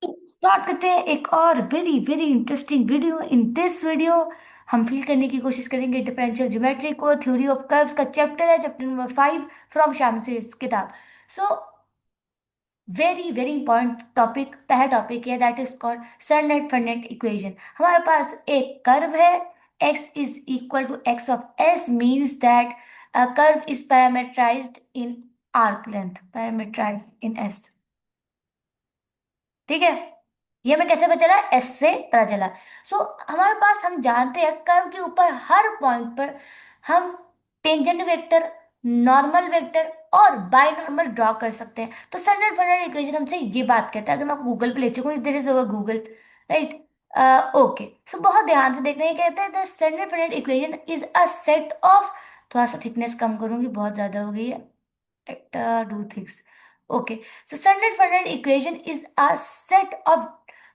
Start करते हैं एक और very very interesting video. In this video हम फील करने की कोशिश करेंगे डिफरेंशियल ज्योमेट्री को। थ्योरी ऑफ कर्व्स का चैप्टर है, चैप्टर नंबर 5 फ्रॉम श्याम से किताब। So very very important topic, पहला टॉपिक है that is called Serret Frenet equation. हमारे पास एक कर्व है, x is equal to x of s means that curve is parameterised in arc length, parameterised in s। ठीक है, ये हमें कैसे पता चला? एस से पता चला। सो हमारे पास, हम जानते हैं कर्व के ऊपर हर पॉइंट पर हम टेंजेंट वेक्टर, नॉर्मल वेक्टर और बाय नॉर्मल ड्रॉ कर सकते हैं। तो स्टैंडर्ड फंडामेंटल इक्वेशन हमसे ये बात कहता है। अगर मैं आपको गूगल पे ले चुकूँ, this is over Google, right? Okay, so बहुत ध्यान से देखना। ये कहता है the standard fundamental equation is a set of, थोड़ा सा थिकनेस कम करूंगी, बहुत ज्यादा हो गई है, do things. Okay, so standard Fernand equation is a set of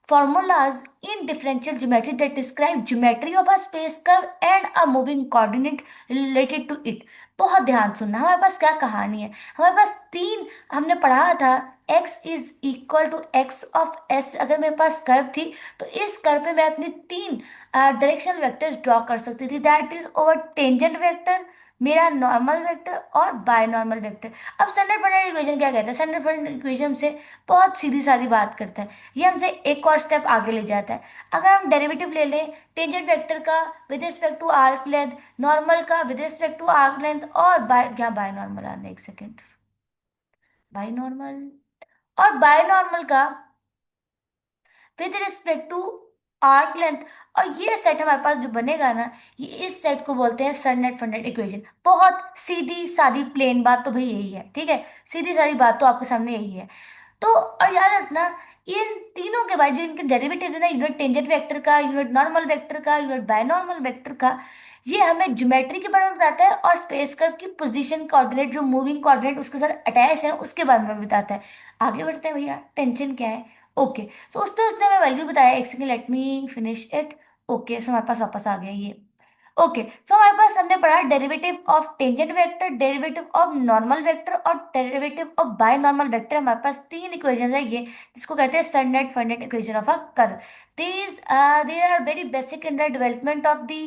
formulas in differential geometry that describe geometry of a space curve and a moving coordinate related to it. बहुत ध्यान सुनना, हमारे पास क्या कहानी है। हमारे पास तीन, हमने पढ़ा था x is equal to x of s। अगर मेरे पास कर्व थी तो इस कर्व पे मैं अपनी तीन डायरेक्शनल वेक्टर्स ड्रॉ कर सकती थी, that is over tangent vector, मेरा नॉर्मल वेक्टर और बाय नॉर्मल वेक्टर। अब स्टैंडर्ड फंडामेंटल इक्वेशन क्या कहता है? स्टैंडर्ड फंडामेंटल इक्वेशन से बहुत सीधी सादी बात करता है। ये हमसे एक और स्टेप आगे ले जाता है। अगर हम डेरिवेटिव ले लें टेंजेंट वेक्टर का with respect to arc length, normal का with respect to arc length, और बाय, क्या बाय नॉर्मल आना, एक सेकेंड, बाय नॉर्मल और बाय नॉर्मल का with respect to arc length, और ये सेट हमारे पास जो बनेगा ना, ये इस सेट को बोलते हैं सरनेट फंडेड इक्वेशन। बहुत सीधी सादी प्लेन बात तो भाई यही है, ठीक है? सीधी सादी बात तो आपके सामने यही है। तो और याद रखना, इन तीनों के बाद जो इनके डेरिवेटिव है ना, यूनिट टेंजेंट वेक्टर का, यूनिट नॉर्मल वेक्टर का, यूनिट बायनॉर्मल वेक्टर का, ये हमें ज्योमेट्री के बारे में बताता है और स्पेस कर्व की पोजीशन कोऑर्डिनेट, जो मूविंग कोऑर्डिनेट उसके साथ अटैच है, उसके बारे में बताता है। आगे बढ़ते हैं भैया, टेंशन क्या है? ओके, सो उसने उसने हमें वैल्यू बताया। एक second, let me finish it. Okay, so हमारे पास वापस आ गया ये। ओके, सो हमारे पास हमने पढ़ा derivative of tangent vector, derivative of normal vector और derivative of binormal vector. हमारे पास तीन इक्वेशंस है ये, जिसको कहते हैं standard funded equation of a curve. these they are very basic in the development of the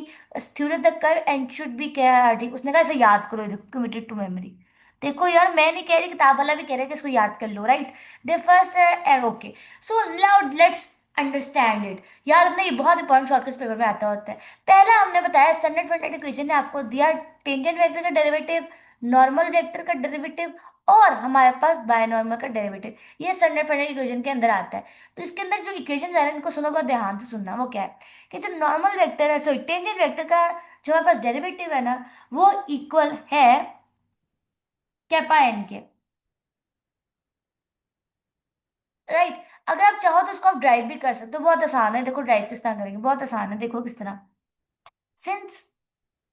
theory of the curve and should be ठीक, उसने कहा इसे याद करो, देखो कमिटेड टू मेमोरी। देखो यार, मैं नहीं कह रही, किताब वाला भी कह रहा है कि इसको याद कर लो, right? They first and okay, so now let's understand it. याद रखना, ये बहुत इंपॉर्टेंट शॉर्टकट पेपर में आता होता है। पहला हमने बताया स्टैंडर्ड फंडामेंटल इक्वेशन ने आपको दिया टेंजेंट वेक्टर का डेरिवेटिव, नॉर्मल वेक्टर का डेरिवेटिव और हमारे पास बायनॉर्मल का डेरिवेटिव। ये स्टैंडर्ड फंडामेंटल इक्वेशन के अंदर आता है। तो इसके अंदर जो इक्वेशन है ना, इनको सुनो, बहुत ध्यान से सुनना। वो क्या है कि जो नॉर्मल वेक्टर है, सॉरी टेंजेंट वेक्टर का जो हमारे पास डेरिवेटिव है ना, वो इक्वल है कैपा एन के, राइट? अगर आप चाहो तो इसको आप ड्राइव भी कर सकते हो, बहुत आसान है। देखो ड्राइव किस तरह करेंगे, बहुत आसान है, देखो किस तरह। सिंस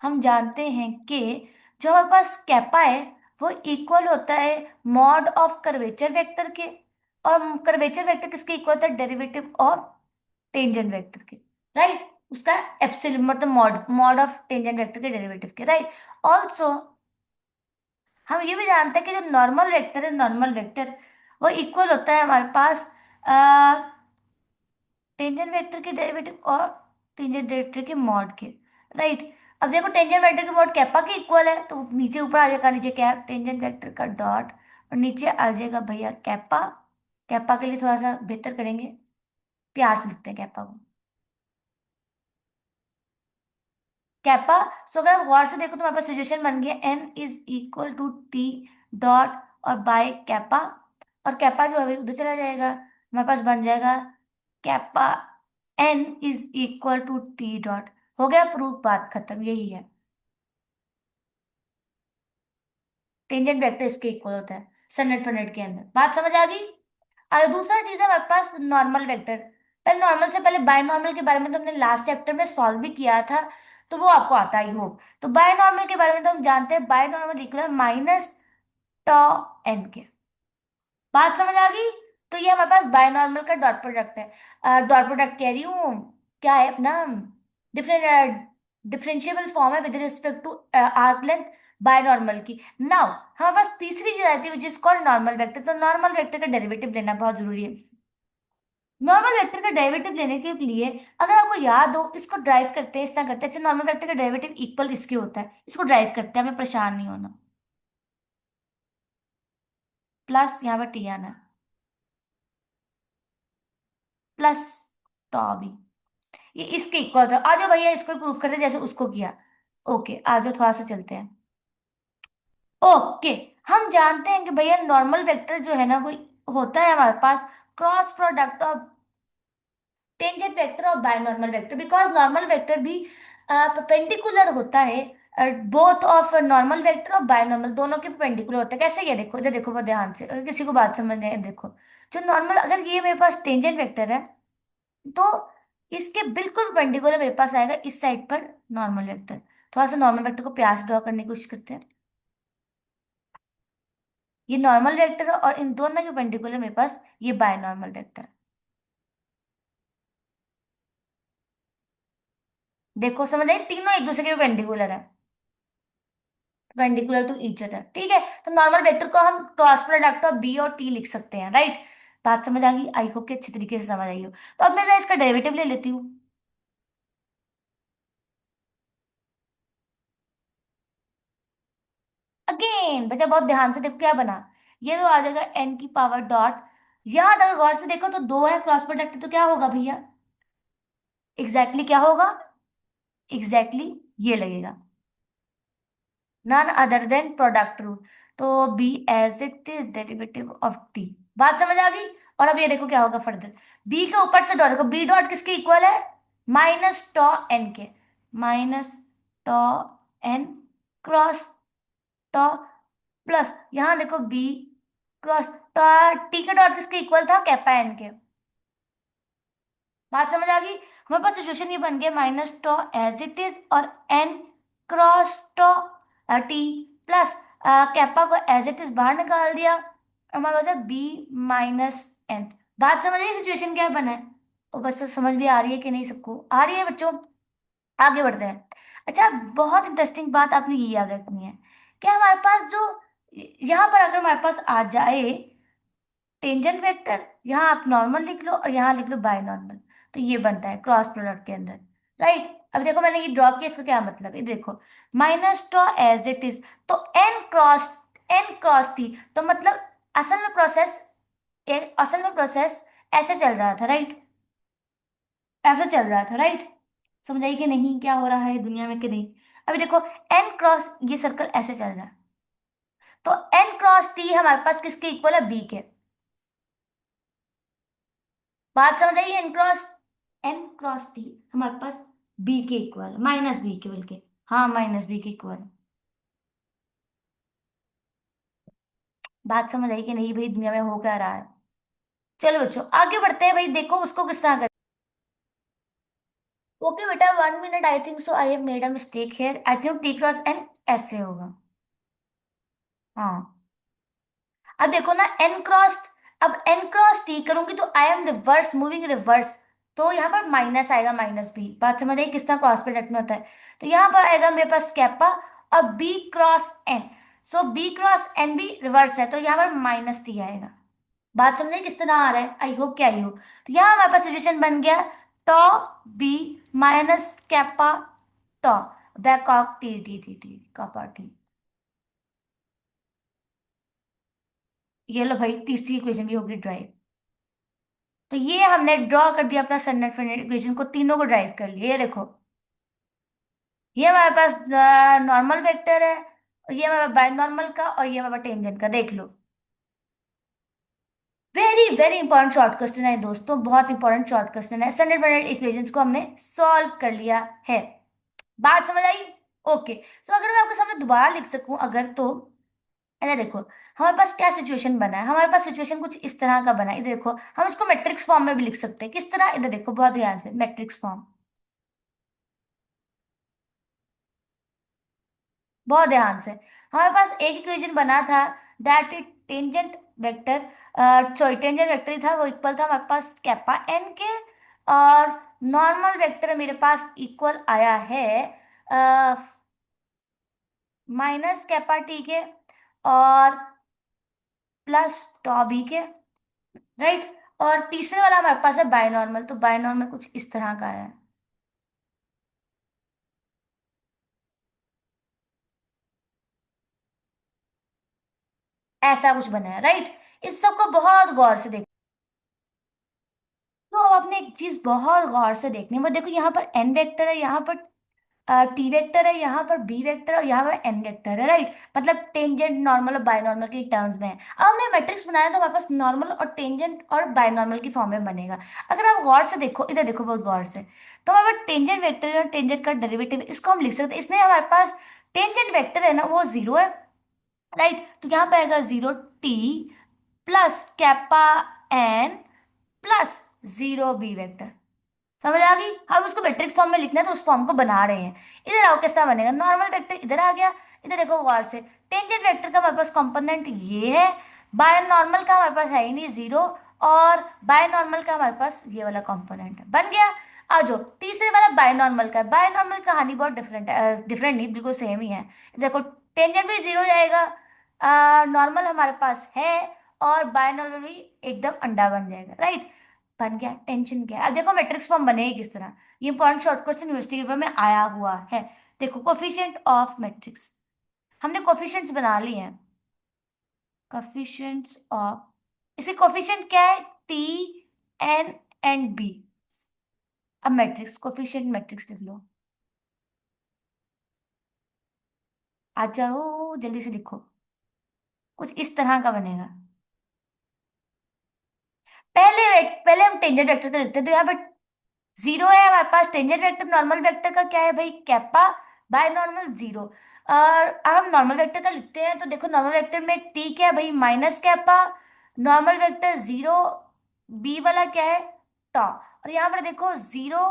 हम जानते हैं कि जो हमारे पास कैपा है वो इक्वल होता है मॉड ऑफ कर्वेचर वेक्टर के, और कर्वेचर वेक्टर किसके इक्वल होता है? डेरिवेटिव ऑफ टेंजेंट वेक्टर के, राइट? उसका एप्सिलॉन मतलब mod, mod of tangent vector के डेरिवेटिव के, राइट? ऑल्सो हम ये भी जानते हैं कि जो नॉर्मल वेक्टर है, नॉर्मल वेक्टर वो इक्वल होता है हमारे पास टेंजेंट वेक्टर के डेरिवेटिव और टेंजेंट वेक्टर के मॉड के, राइट? अब देखो टेंजेंट वेक्टर के मॉड कैपा के इक्वल है, तो नीचे ऊपर आ जाएगा, नीचे क्या है? टेंजेंट वेक्टर का डॉट, और नीचे आ जाएगा भैया कैपा। कैपा के लिए थोड़ा सा बेहतर करेंगे, प्यार से लिखते हैं कैपा को, कैपा। सो अगर आप गौर से देखो तो हमारे पास सिचुएशन बन गया M is equal to T dot और बाय कैपा, और कैपा जो है उधर चला जाएगा, हमारे पास बन जाएगा kappa N is equal to T dot. हो गया प्रूफ, बात खत्म, यही है। टेंजेंट वेक्टर इसके इक्वल होता है सन्नट फन्नट के अंदर, बात समझ आ गई? और दूसरा चीज है हमारे पास नॉर्मल वेक्टर। पर नॉर्मल से पहले बाय नॉर्मल के बारे में तो हमने लास्ट चैप्टर में सॉल्व भी किया था, तो वो आपको आता ही हो। तो बाय नॉर्मल के बारे में तो हम जानते हैं, binormal equal minus tau N के, बात समझ आ गई? तो ये हमारे पास बायनॉर्मल का डॉट प्रोडक्ट है। डॉट प्रोडक्ट कह रही हूँ, क्या है अपना, डिफरेंट डिफरेंशिएबल फॉर्म है with respect to arc length binormal की। नाउ हमारे पास तीसरी चीज आती है which is called normal vector. तो नॉर्मल वेक्टर का डेरिवेटिव लेना बहुत जरूरी है। नॉर्मल वेक्टर का डेरिवेटिव लेने के लिए, अगर आपको याद हो, इसको ड्राइव करते हैं, इस तरह करते हैं, अच्छा नॉर्मल वेक्टर का डेरिवेटिव इक्वल इसके होता है, इसको ड्राइव करते हैं, हमें परेशान नहीं होना। प्लस यहाँ पर टी आना है, प्लस टॉ बी, ये इसके इक्वल था। आ जाओ भैया, इसको प्रूफ करते हैं जैसे उसको किया। ओके, आ जाओ थोड़ा सा चलते हैं। ओके, हम जानते हैं कि भैया नॉर्मल वेक्टर जो है ना, वो होता है हमारे पास cross product of tangent vector और binormal vector, because normal vector भी परपेंडिकुलर होता है, बोथ ऑफ नॉर्मल वेक्टर और बायनॉर्मल दोनों के परपेंडिकुलर होता है। कैसे, ये देखो, इधर देखो, बहुत ध्यान से, अगर किसी को बात समझ नहीं है देखो। जो नॉर्मल, अगर ये मेरे पास टेंजेंट वेक्टर है, तो इसके बिल्कुल परपेंडिकुलर मेरे पास आएगा इस साइड पर नॉर्मल वेक्टर। थोड़ा सा नॉर्मल वेक्टर को प्यास ड्रॉ करने की कोशिश करते हैं। ये नॉर्मल वेक्टर है और इन दोनों के परपेंडिकुलर मेरे पास ये बायनॉर्मल वेक्टर। देखो समझ आई, तीनों एक दूसरे के परपेंडिकुलर है, परपेंडिकुलर टू ईच अदर, ठीक है। तो नॉर्मल वेक्टर को हम क्रॉस प्रोडक्ट ऑफ बी और टी लिख सकते हैं, राइट। बात समझ आ गई, आई होप कि अच्छी तरीके से समझ आई हो। तो अब मैं जरा इसका डेरिवेटिव ले लेती हूँ। अगेन बेटा बहुत ध्यान से देखो क्या बना। ये तो आ जाएगा एन की पावर डॉट, यहाँ अगर गौर से देखो तो दो है क्रॉस प्रोडक्ट, तो क्या होगा भैया, एग्जैक्टली क्या होगा, एग्जैक्टली ये लगेगा, none other than product rule. तो be as it is derivative of T. बात समझ आ गई। और अब ये देखो क्या होगा फर्दर, बी के ऊपर से डॉट, देखो बी डॉट किसके इक्वल है, माइनस टॉ एन के, माइनस टॉ एन क्रॉस टॉ, प्लस यहां देखो बी क्रॉस टॉ, टी का डॉट किसके इक्वल था, कैपा एन के। बात समझ आ गई। हमारे पास सिचुएशन ये बन गया, minus tau as it is और N cross tau T, plus kappa को एज इट इज बाहर निकाल दिया, हमारे पास है बी माइनस एन। बात समझ आई, सिचुएशन क्या बना है। और बस समझ भी आ रही है कि नहीं, सबको आ रही है बच्चों। आगे बढ़ते हैं। अच्छा, बहुत इंटरेस्टिंग बात आपने ये याद रखनी है कि हमारे पास जो यहाँ पर अगर हमारे पास आ जाए टेंजेंट वेक्टर, यहाँ आप नॉर्मल लिख लो और यहाँ लिख लो बाय नॉर्मल, तो ये बनता है क्रॉस प्रोडक्ट के अंदर, राइट। अब देखो मैंने ये ड्रॉ किया, इसका क्या मतलब है, देखो minus tau as it is, तो एन क्रॉस टी, तो मतलब असल में प्रोसेस, असल में प्रोसेस ऐसे चल रहा था, राइट, ऐसे चल रहा था, राइट। समझ आई कि नहीं क्या हो रहा है दुनिया में कि नहीं। अभी देखो एन क्रॉस, ये सर्कल ऐसे चल रहा है, तो एन क्रॉस टी हमारे पास किसके इक्वल है, बी के। बात समझ आई, एन क्रॉस टी हमारे पास बी के इक्वल, माइनस बी के बल्कि, हाँ माइनस बी के इक्वल। बात समझ आई कि नहीं भाई, दुनिया में हो क्या रहा है। चलो बच्चों आगे बढ़ते हैं, भाई देखो उसको किस तरह कर। ओके बेटा, 1 minute, I think so I have made a mistake here, I think T cross N ऐसे होगा। हाँ, अब देखो ना एन क्रॉस, अब एन क्रॉस टी करूंगी तो I am reverse moving reverse, तो यहाँ पर माइनस आएगा, माइनस बी। बात समझ आई किस तरह क्रॉस प्रोडक्ट में होता है। तो यहाँ पर आएगा मेरे पास कैपा और बी क्रॉस एन, सो बी क्रॉस एन भी रिवर्स है, तो यहाँ पर माइनस टी आएगा। बात समझे किस तरह आ रहा है, आई होप क्या आई हो। तो यहाँ हमारे पास सिचुएशन बन गया, टॉ बी माइनस कैपा टॉ, बैकॉक टी टी टी टी कापा टी। ये लो भाई, तीसरी इक्वेशन भी होगी ड्राइव। तो ये हमने ड्रॉ कर दिया अपना सन डेफिनेट इक्वेशन को, तीनों को ड्राइव कर लिया, ये देखो। ये हमारे पास नॉर्मल वेक्टर है, और ये हमारे बाय नॉर्मल का, और ये हमारे टेंजेंट का, देख लो। Very very important short question है दोस्तों, बहुत इंपॉर्टेंट शॉर्ट क्वेश्चन है। सन डेफिनेट इक्वेशंस को हमने सॉल्व कर लिया है। बात समझ आई। ओके, सो अगर मैं आपके सामने दोबारा लिख सकूं अगर, तो ऐसा देखो हमारे पास क्या सिचुएशन बना है, हमारे पास सिचुएशन कुछ इस तरह का बना है, इधर देखो हम इसको मैट्रिक्स फॉर्म में भी लिख सकते हैं, किस तरह, इधर देखो बहुत ध्यान से, मैट्रिक्स फॉर्म, बहुत ध्यान से। हमारे पास एक इक्वेशन बना था, that it tangent vector, sorry tangent vector ही था, वो इक्वल था हमारे पास कैपा एन के, और नॉर्मल वेक्टर मेरे पास इक्वल आया है माइनस कैपा टी के और प्लस टॉ बी के, राइट। और तीसरे वाला हमारे पास है बायनॉर्मल, तो बायनॉर्मल कुछ इस तरह का है। ऐसा कुछ बना है, राइट। इस सबको बहुत गौर से देख। तो अब आपने एक चीज बहुत गौर से देखनी है, वो देखो यहाँ पर एन वेक्टर है, यहाँ पर टी वेक्टर है, यहाँ पर बी वेक्टर है और यहाँ पर एन वेक्टर है, राइट। मतलब टेंजेंट नॉर्मल और बायनॉर्मल के टर्म्स में है। अब हमने मैट्रिक्स बनाया तो हमारे पास नॉर्मल और टेंजेंट और बायनॉर्मल की फॉर्म में बनेगा। अगर आप गौर से देखो, इधर देखो बहुत गौर से, तो हमारे पास टेंजेंट वेक्टर और टेंजेंट का डेरिवेटिव इसको हम लिख सकते हैं। इसमें हमारे पास टेंजेंट वेक्टर है ना, वो जीरो है, राइट। तो यहाँ पे आएगा zero T plus kappa N plus zero B vector. समझ आ गई। अब उसको मैट्रिक्स फॉर्म में लिखना है तो उस फॉर्म को बना रहे हैं। इधर आओ, कैसा बनेगा, नॉर्मल वेक्टर इधर आ गया। इधर देखो गौर से, टेंजेंट वेक्टर का हमारे पास कंपोनेंट ये है, बाय नॉर्मल का हमारे पास है ही नहीं, जीरो। और बाय नॉर्मल का हमारे पास ये वाला कंपोनेंट है, बन गया। आ जाओ तीसरे वाला बाय नॉर्मल का। बाय नॉर्मल कहानी बहुत डिफरेंट है, डिफरेंट नहीं, बिल्कुल सेम ही है। देखो टेंजेंट भी जीरो जाएगा, नॉर्मल हमारे पास है, और बाय नॉर्मल भी एकदम अंडा बन जाएगा, राइट। बन गया, टेंशन क्या है। अब देखो मैट्रिक्स फॉर्म बनेगी किस तरह, ये important short question university paper में आया हुआ है। देखो कोफिशिएंट ऑफ मैट्रिक्स, हमने कोफिशिएंट्स बना लिए हैं। कोफिशिएंट्स ऑफ, इसके कोफिशिएंट क्या है, टी एन एंड बी। अब मैट्रिक्स कोफिशिएंट मैट्रिक्स लिख लो। आ जाओ जल्दी से लिखो, कुछ इस तरह का बनेगा। पहले हम टेंजेंट वेक्टर का लिखते हैं, तो यहाँ पर जीरो है हमारे पास। टेंजेंट वेक्टर नॉर्मल वेक्टर का क्या है भाई, कैपा बाय नॉर्मल जीरो। और अब हम नॉर्मल वेक्टर का लिखते हैं, तो देखो नॉर्मल वेक्टर में टी क्या है भाई, minus kappa, normal vector zero, B वाला क्या है, टॉ। और यहाँ पर देखो जीरो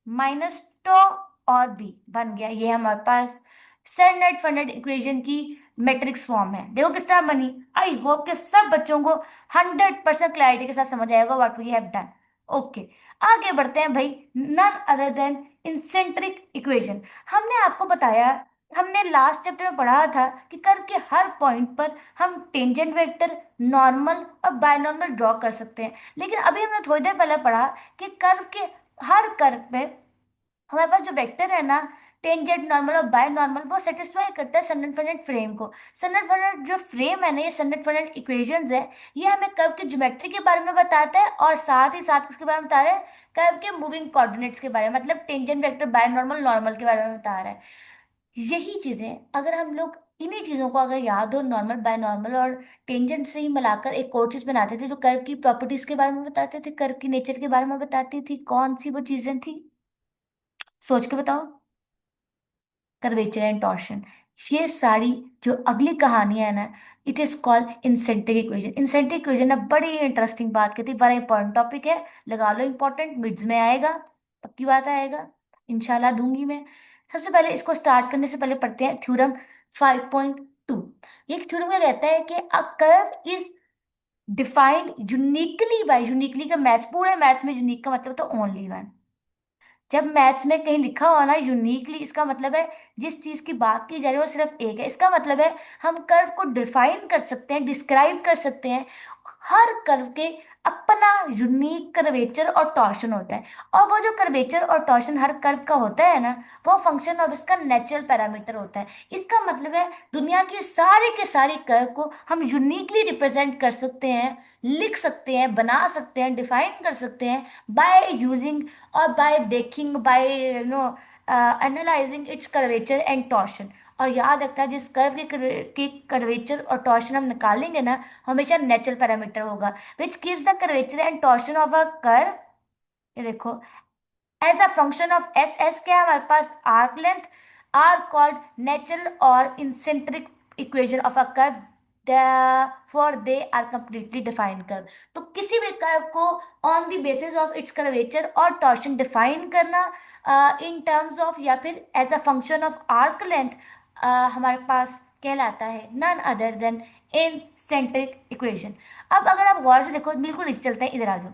माइनस टॉ और बी, बन गया। ये हमारे पास सेननेट फंडेड इक्वेशन की मैट्रिक्स फॉर्म है। देखो किस तरह बनी। आई होप कि सब बच्चों को 100% क्लैरिटी के साथ समझ आएगा what we have done. Okay, आगे बढ़ते हैं भाई। नन अदर देन इंसेंट्रिक इक्वेशन। हमने आपको बताया, हमने लास्ट चैप्टर में पढ़ा था कि कर्व के हर पॉइंट पर हम टेंजेंट वेक्टर, नॉर्मल और बायनॉर्मल ड्रॉ कर सकते हैं। लेकिन अभी हमने थोड़ी देर पहले पढ़ा कि कर्व के हर कर्व पे हमारे पास जो वेक्टर है ना, टेंजेंट नॉर्मल और बाय नॉर्मल, वो सेटिस्फाई करता है सन्नत फंडेड फ्रेम को। सन्नत फंडेड जो फ्रेम है ना, ये सन्नत फंडेड इक्वेशंस है, ये हमें कर्व के ज्योमेट्री के बारे में बताता है और साथ ही साथ किसके बारे में बता रहा है, कर्व के मूविंग कोऑर्डिनेट्स के बारे में, मतलब tangent vector by normal normal के बारे में बता रहा है। यही चीजें अगर हम लोग इन्हीं चीजों को अगर याद हो, नॉर्मल बाय नॉर्मल और टेंजेंट से ही मिलाकर एक और चीज बनाते थे जो कर्व की प्रॉपर्टीज के बारे में बताते थे, कर्व की नेचर के बारे में बताती थी, कौन सी वो चीजें थी, सोच के बताओ। कर्वेचर एंड टॉर्शन, ये सारी जो अगली कहानियां है ना, it is called eccentric equation. Eccentric equation ना बड़ी इंटरेस्टिंग बात कहती है, बड़ा इंपॉर्टेंट टॉपिक है, लगा लो इंपॉर्टेंट, मिड्स में आएगा, पक्की बात आएगा, इंशाल्लाह दूंगी मैं। सबसे पहले इसको स्टार्ट करने से पहले पढ़ते हैं थ्योरम 5.2। ये थ्योरम क्या कहता है कि a curve is defined uniquely by, uniquely का मैथ्स, पूरे मैथ्स में यूनिक का मतलब तो ओनली वन। जब मैथ्स में कहीं लिखा हुआ ना यूनिकली, इसका मतलब है जिस चीज की बात की जा रही है वो सिर्फ एक है। इसका मतलब है हम कर्व को डिफाइन कर सकते हैं, डिस्क्राइब कर सकते हैं। हर कर्व के अपना यूनिक कर्वेचर और टॉर्शन होता है, और वो जो कर्वेचर और टॉर्शन हर कर्व का होता है ना, वो फंक्शन ऑफ इसका नेचुरल पैरामीटर होता है। इसका मतलब है दुनिया के सारे कर्व को हम यूनिकली रिप्रेजेंट कर सकते हैं, लिख सकते हैं, बना सकते हैं, डिफाइन कर सकते हैं बाय यूजिंग और बाय देखिंग, by analysing its curvature and torsion. और याद रखना है जिस कर्व के कर्वेचर और टॉर्शन हम निकालेंगे ना, हमेशा नेचुरल पैरामीटर होगा, which gives the curvature and torsion of a curve. ये देखो, as a function of S, S क्या है हमारे पास, arc length, are called natural और इंसेंट्रिक equation of a curve, for they are completely defined curve. तो किसी भी कर्व को on the basis of its curvature और टॉर्शन डिफाइन करना इन टर्म्स ऑफ या फिर as a function of arc length हमारे पास कहलाता है नन अदर देन इंसेंट्रिक इक्वेशन। अब अगर आप गौर से देखो, बिल्कुल नीचे चलते हैं, इधर आ जाओ।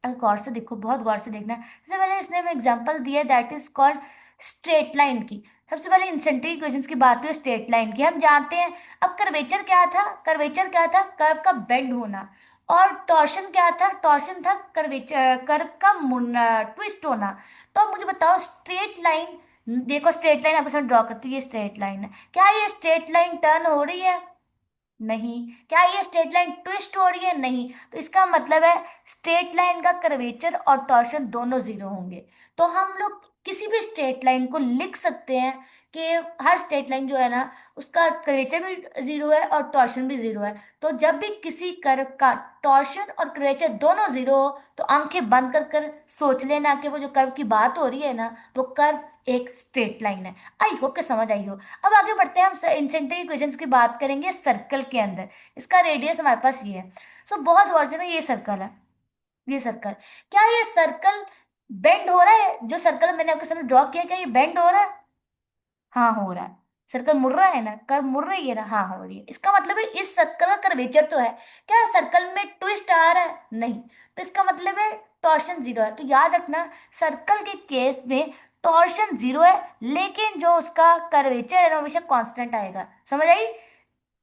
अब गौर से देखो, बहुत गौर से देखना है। सबसे पहले इसने हमें एग्जांपल दिया that is called straight line की। सबसे पहले इंसेंट्रिक इक्वेशंस की बात हुई स्ट्रेट लाइन की, हम जानते हैं। अब कर्वेचर क्या था, कर्वेचर क्या था, कर्व का बेंड होना। और टॉर्शन क्या था? टॉर्शन था कर्वेचर, कर्व का मुड़ना, ट्विस्ट होना। तो अब मुझे बताओ, स्ट्रेट लाइन, देखो स्ट्रेट लाइन आपके सामने ड्रॉ करती हूँ, ये स्ट्रेट लाइन है, क्या ये स्ट्रेट लाइन टर्न हो रही है? नहीं। क्या ये स्ट्रेट लाइन ट्विस्ट हो रही है? नहीं। तो इसका मतलब है स्ट्रेट लाइन का कर्वेचर और टॉर्शन दोनों जीरो होंगे। तो हम लोग किसी भी स्ट्रेट लाइन को लिख सकते हैं कि हर स्ट्रेट लाइन जो है ना, उसका कर्वेचर भी जीरो है और टॉर्शन भी जीरो है। तो जब भी किसी कर्व का टॉर्शन और कर्वेचर दोनों जीरो हो, तो आंखें बंद कर कर सोच लेना कि वो जो कर्व की बात हो रही है ना, वो कर्व एक स्ट्रेट लाइन है। आई होप कि समझ आई हो। अब आगे बढ़ते हैं, हम इंसेंट्रिक इक्वेशंस की बात करेंगे सर्कल के अंदर। इसका रेडियस हमारे पास ये है। सो बहुत गौर से ना, ये सर्कल है, ये सर्कल, क्या ये सर्कल बेंड हो रहा है? जो सर्कल मैंने आपके सामने ड्रॉ किया, क्या ये बेंड हो रहा है? हाँ हो रहा है। सर्कल मुड़ रहा है ना, कर्व मुड़ रही है ना, हाँ हो रही है। इसका मतलब है इस सर्कल का कर्वेचर तो है। क्या सर्कल में ट्विस्ट आ रहा है? नहीं। तो इसका मतलब है टॉर्शन जीरो है। तो याद रखना, सर्कल के केस में टॉर्शन जीरो है, लेकिन जो उसका कर्वेचर है ना, वो हमेशा कांस्टेंट आएगा। समझ आई?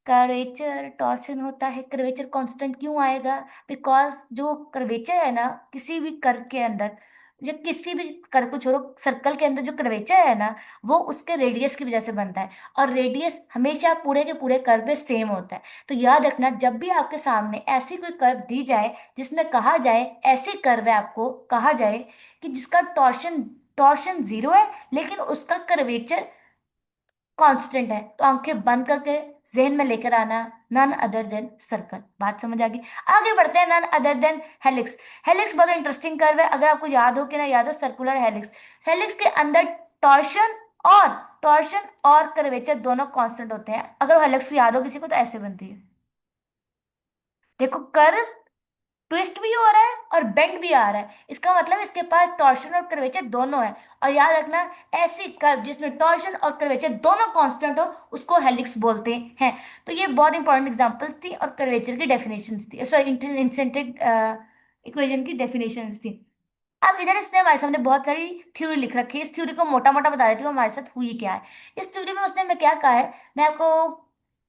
कर्वेचर टॉर्शन होता है, कर्वेचर कांस्टेंट क्यों आएगा? बिकॉज जो कर्वेचर है ना, किसी भी कर्व के अंदर, या किसी भी कर्व को छोड़ो, सर्कल के अंदर जो कर्वेचर है ना, वो उसके रेडियस की वजह से बनता है। और रेडियस हमेशा पूरे के पूरे कर्व में सेम होता है। तो याद रखना, जब भी आपके सामने ऐसी कोई कर्व दी जाए जिसमें कहा जाए, ऐसी कर्व है आपको कहा जाए कि जिसका टॉर्शन टॉर्शन जीरो है, लेकिन उसका कर्वेचर कांस्टेंट है, तो आंखें बंद करके जहन में लेकर आना, नन अदर देन सर्कल। बात समझ आ गई? आगे बढ़ते हैं, none other than helix. Helix बहुत इंटरेस्टिंग कर्व है, अगर आपको याद हो कि ना याद हो, सर्कुलर हेलिक्स। हेलिक्स के अंदर टॉर्शन और टॉर्शन और कर्वेचर दोनों कांस्टेंट होते हैं। अगर हेलिक्स याद हो किसी को, तो ऐसे बनती है। देखो, कर्व ट्विस्ट भी हो रहा है और बेंड भी आ रहा है, इसका मतलब इसके पास टॉर्शन और कर्वेचर दोनों है। और याद रखना, ऐसी कर्व जिसमें टॉर्शन और कर्वेचर दोनों कांस्टेंट हो, उसको हेलिक्स बोलते हैं। तो ये बहुत इंपॉर्टेंट एग्जांपल्स थी और कर्वेचर की डेफिनेशंस थी, सॉरी इंसेंट्रिक इक्वेशन की डेफिनेशंस थी। अब इधर इसने हमारे सामने बहुत सारी थ्योरी लिख रखी है। इस थ्योरी को मोटा मोटा बता देती हूँ हमारे साथ हुई क्या है। इस थ्योरी में उसने मैं क्या कहा है, मैं आपको,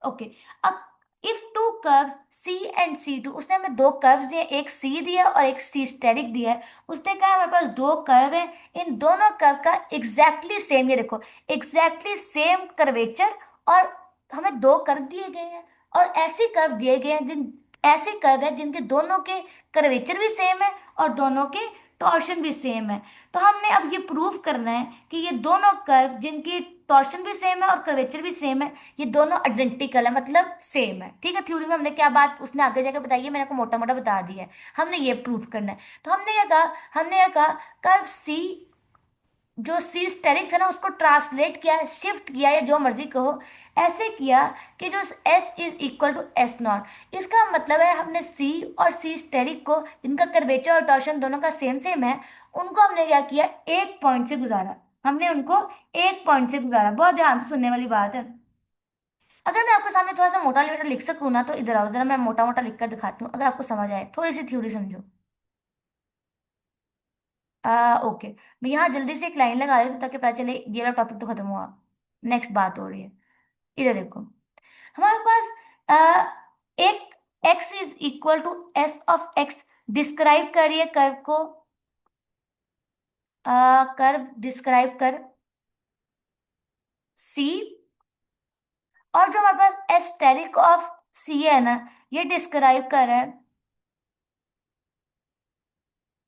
ओके, अब if two curves C and C two, उसने हमें दो कर्व्स दिए, एक सी दिया और एक सी स्टेरिक दिया है। उसने कहा हमारे पास दो कर्व है, इन दोनों कर्व का एग्जैक्टली सेम, ये देखो, एग्जैक्टली सेम कर्वेचर, और हमें दो कर्व दिए गए हैं, और ऐसे कर्व दिए गए हैं जिन, ऐसे कर्व है जिनके दोनों के कर्वेचर भी सेम है और दोनों के टॉर्शन भी सेम है। तो हमने अब ये प्रूव करना है कि ये दोनों कर्व जिनकी टॉर्शन भी सेम है और कर्वेचर भी सेम है, ये दोनों आइडेंटिकल है, मतलब सेम है। ठीक है, थ्योरी में हमने क्या बात उसने आगे जाकर बताई है, मैंने आपको मोटा मोटा बता दिया है। हमने ये प्रूव करना है। तो हमने क्या कहा, हमने क्या कहा, कर्व सी, जो सी स्टेरिक था ना, उसको ट्रांसलेट किया, शिफ्ट किया, या जो मर्जी कहो, ऐसे किया कि जो S is equal to S naught. इसका मतलब है हमने सी और सी स्टेरिक को, जिनका कर्वेचर और टॉर्शन दोनों का सेम सेम है, उनको हमने क्या किया, एक पॉइंट से गुजारा। हमने उनको एक पॉइंट से गुजारा। बहुत ध्यान से सुनने वाली बात है। अगर मैं आपके सामने थोड़ा सा मोटा मोटा लिख सकूँ ना, तो इधर आओ जरा, मैं मोटा मोटा लिख कर दिखाती हूँ, अगर आपको समझ आए, थोड़ी सी थ्योरी समझो। ओके, मैं यहाँ जल्दी से एक लाइन लगा रही हूँ ताकि पता चले ये वाला टॉपिक तो खत्म हुआ, नेक्स्ट बात हो रही है। इधर देखो, हमारे पास एक x is equal to S of x describe करिए कर्व को, कर्व डिस्क्राइब कर c, और जो हमारे पास एस्टेरिक ऑफ c है ना, ये डिस्क्राइब कर रहा है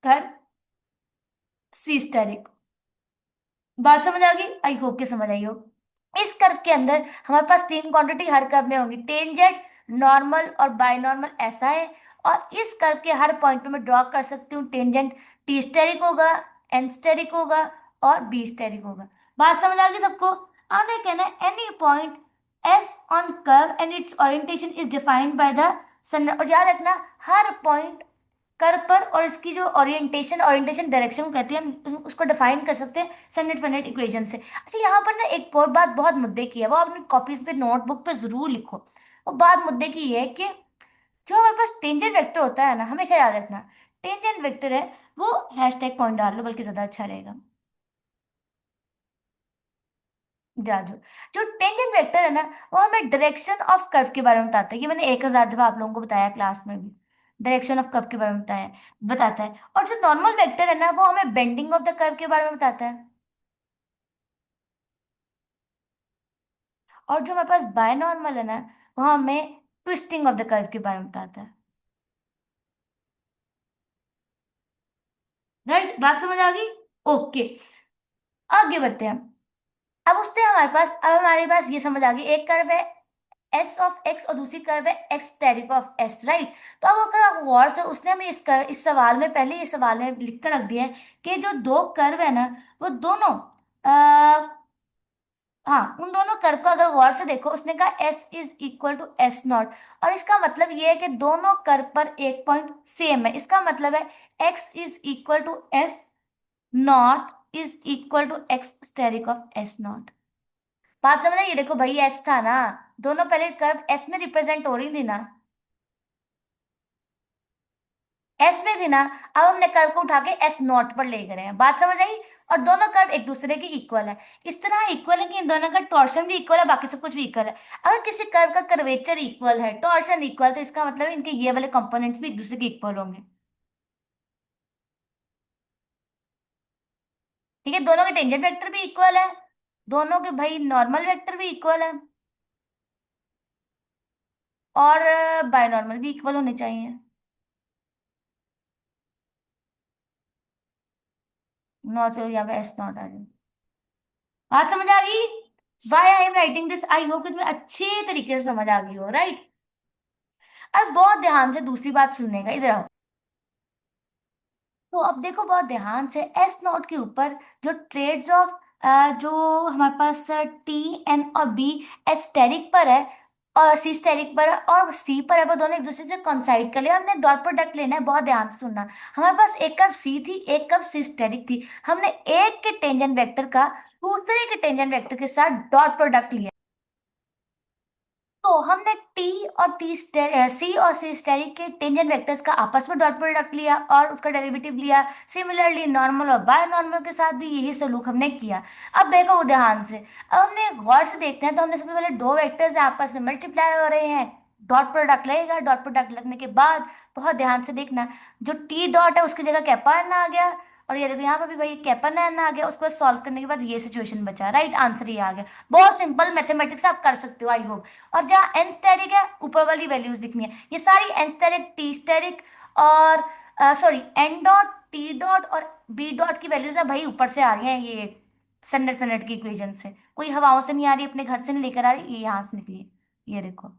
कर्व c स्टेरिक। बात समझ आ गई? आई होप कि समझ आई हो। इस कर्व के अंदर हमारे पास तीन क्वांटिटी हर कर्व में होंगी, टेंजेंट, नॉर्मल और बायनॉर्मल, ऐसा है। और इस कर्व के हर पॉइंट पे मैं ड्रॉ कर सकती हूँ टेंजेंट, टी स्टेरिक होगा, एन स्टेरिक होगा और बी स्टेरिक होगा। बात समझ आ गई सबको? आने कहना है any point S on curve and its orientation is defined by the sun. और याद रखना, हर पॉइंट कर पर और इसकी जो ओरिएंटेशन ओरिएंटेशन डायरेक्शन को कहती है, हम उसको डिफाइन कर सकते हैं सन्निट फन्निट इक्वेशन से। अच्छा, यहाँ पर ना एक और बात बहुत मुद्दे की है, वो आपने कॉपीज पे नोटबुक पे जरूर लिखो। वो बात मुद्दे की ये है कि जो हमारे पास टेंजेंट वेक्टर होता है ना, हमेशा याद रखना, टेंजेंट वेक्टर है वो हैशटैग पॉइंट डाल लो, बल्कि ज्यादा अच्छा रहेगा। जाजू, जो टेंजेंट वेक्टर है ना, वो हमें डायरेक्शन ऑफ कर्व के बारे में बताता है। ये मैंने 1000 दफा आप लोगों को बताया क्लास में भी। डायरेक्शन ऑफ कर्व के बारे में बताया बताता है। और जो नॉर्मल वेक्टर है ना वो हमें बेंडिंग ऑफ द कर्व के बारे में बताता है। और जो हमारे पास बाय नॉर्मल है ना वो हमें ट्विस्टिंग ऑफ द कर्व के बारे में बताता है। राइट, बात समझ आ गई। ओके, आगे बढ़ते हैं। अब उसने हमारे पास अब हमारे पास ये समझ आ गई, एक कर्व है एस ऑफ एक्स और दूसरी कर्व है एक्स टेरिक ऑफ एस, राइट। तो अब अगर आप गौर से उसने हमें इस सवाल में पहले इस सवाल में लिख कर रख दिया है कि जो दो कर्व है ना वो दोनों हाँ उन दोनों कर्व को अगर गौर से देखो उसने कहा S is equal to S naught. और इसका मतलब ये है कि दोनों कर्व पर एक पॉइंट सेम है। इसका मतलब है x is equal to S naught is equal to x asterisk of S naught. बात समझ ये देखो भाई एस था ना, दोनों पहले कर्व एस में रिप्रेजेंट हो रही थी ना, एस में थी ना। अब हमने कर्व को उठा के एस नॉट पर ले गए हैं, बात समझ आई। और दोनों कर्व एक दूसरे के इक्वल है। इस तरह इक्वल है कि इन दोनों का टॉर्शन भी इक्वल है, बाकी सब कुछ भी इक्वल है। अगर किसी कर्व का कर्वेचर इक्वल है, टॉर्शन इक्वल, तो इसका मतलब है इनके ये वाले कंपोनेंट्स भी एक दूसरे के इक्वल होंगे। ठीक है, दोनों के टेंजेंट वेक्टर भी इक्वल है, दोनों के भाई नॉर्मल वेक्टर भी इक्वल है, और बायनॉर्मल भी इक्वल होने चाहिए। नॉट, चलो यहाँ पे एस नॉट आ जाए। बात समझ आ गई। Why I am writing this, I hope कि तुम्हें अच्छे तरीके से समझ आ गई हो, राइट। अब बहुत ध्यान से दूसरी बात सुनने का, इधर आओ। तो अब देखो बहुत ध्यान से एस नोट के ऊपर जो ट्रेड्स ऑफ जो हमारे पास टी एन और बी एस्टेरिक पर है और सी स्टेरिक पर है और सी पर है, वो दोनों एक दूसरे से कॉन्साइड कर लिया। हमने डॉट प्रोडक्ट लेना है, बहुत ध्यान से सुनना। हमारे पास एक कप सी थी, एक कप सी स्टेरिक थी। हमने एक के टेंजेंट वेक्टर का दूसरे के टेंजेंट वेक्टर के साथ डॉट प्रोडक्ट लिया। तो हमने टी और सी और सी स्टेरिक के टेंजेंट वेक्टर्स का आपस में डॉट प्रोडक्ट लिया और उसका डेरिवेटिव लिया। सिमिलरली नॉर्मल और बाय नॉर्मल के साथ भी यही सलूक हमने किया। अब देखो ध्यान से, अब हमने गौर से देखते हैं तो हमने सबसे पहले दो वेक्टर्स आपस में मल्टीप्लाई हो रहे हैं, डॉट प्रोडक्ट लगेगा। डॉट प्रोडक्ट लगने के बाद बहुत ध्यान से देखना, जो टी डॉट है उसकी जगह कैपा एन आ गया, और ये देखो यहाँ पर भी भाई कैपा एन आ गया। उसको सॉल्व करने के बाद ये सिचुएशन बचा, राइट, आंसर ये आ गया। बहुत सिंपल मैथमेटिक्स आप कर सकते हो, आई होप। और जहाँ एन स्टेरिक है ऊपर वाली वैल्यूज दिखनी है, ये सारी एन स्टेरिक टी स्टेरिक और सॉरी एन डॉट टी डॉट और बी डॉट की वैल्यूज ना भाई ऊपर से आ रही हैं, ये स्टैंडर्ड स्टैंडर्ड की इक्वेशन से, कोई हवाओं से नहीं आ रही, अपने घर से नहीं लेकर आ रही, ये यहाँ से निकली है। ये देखो,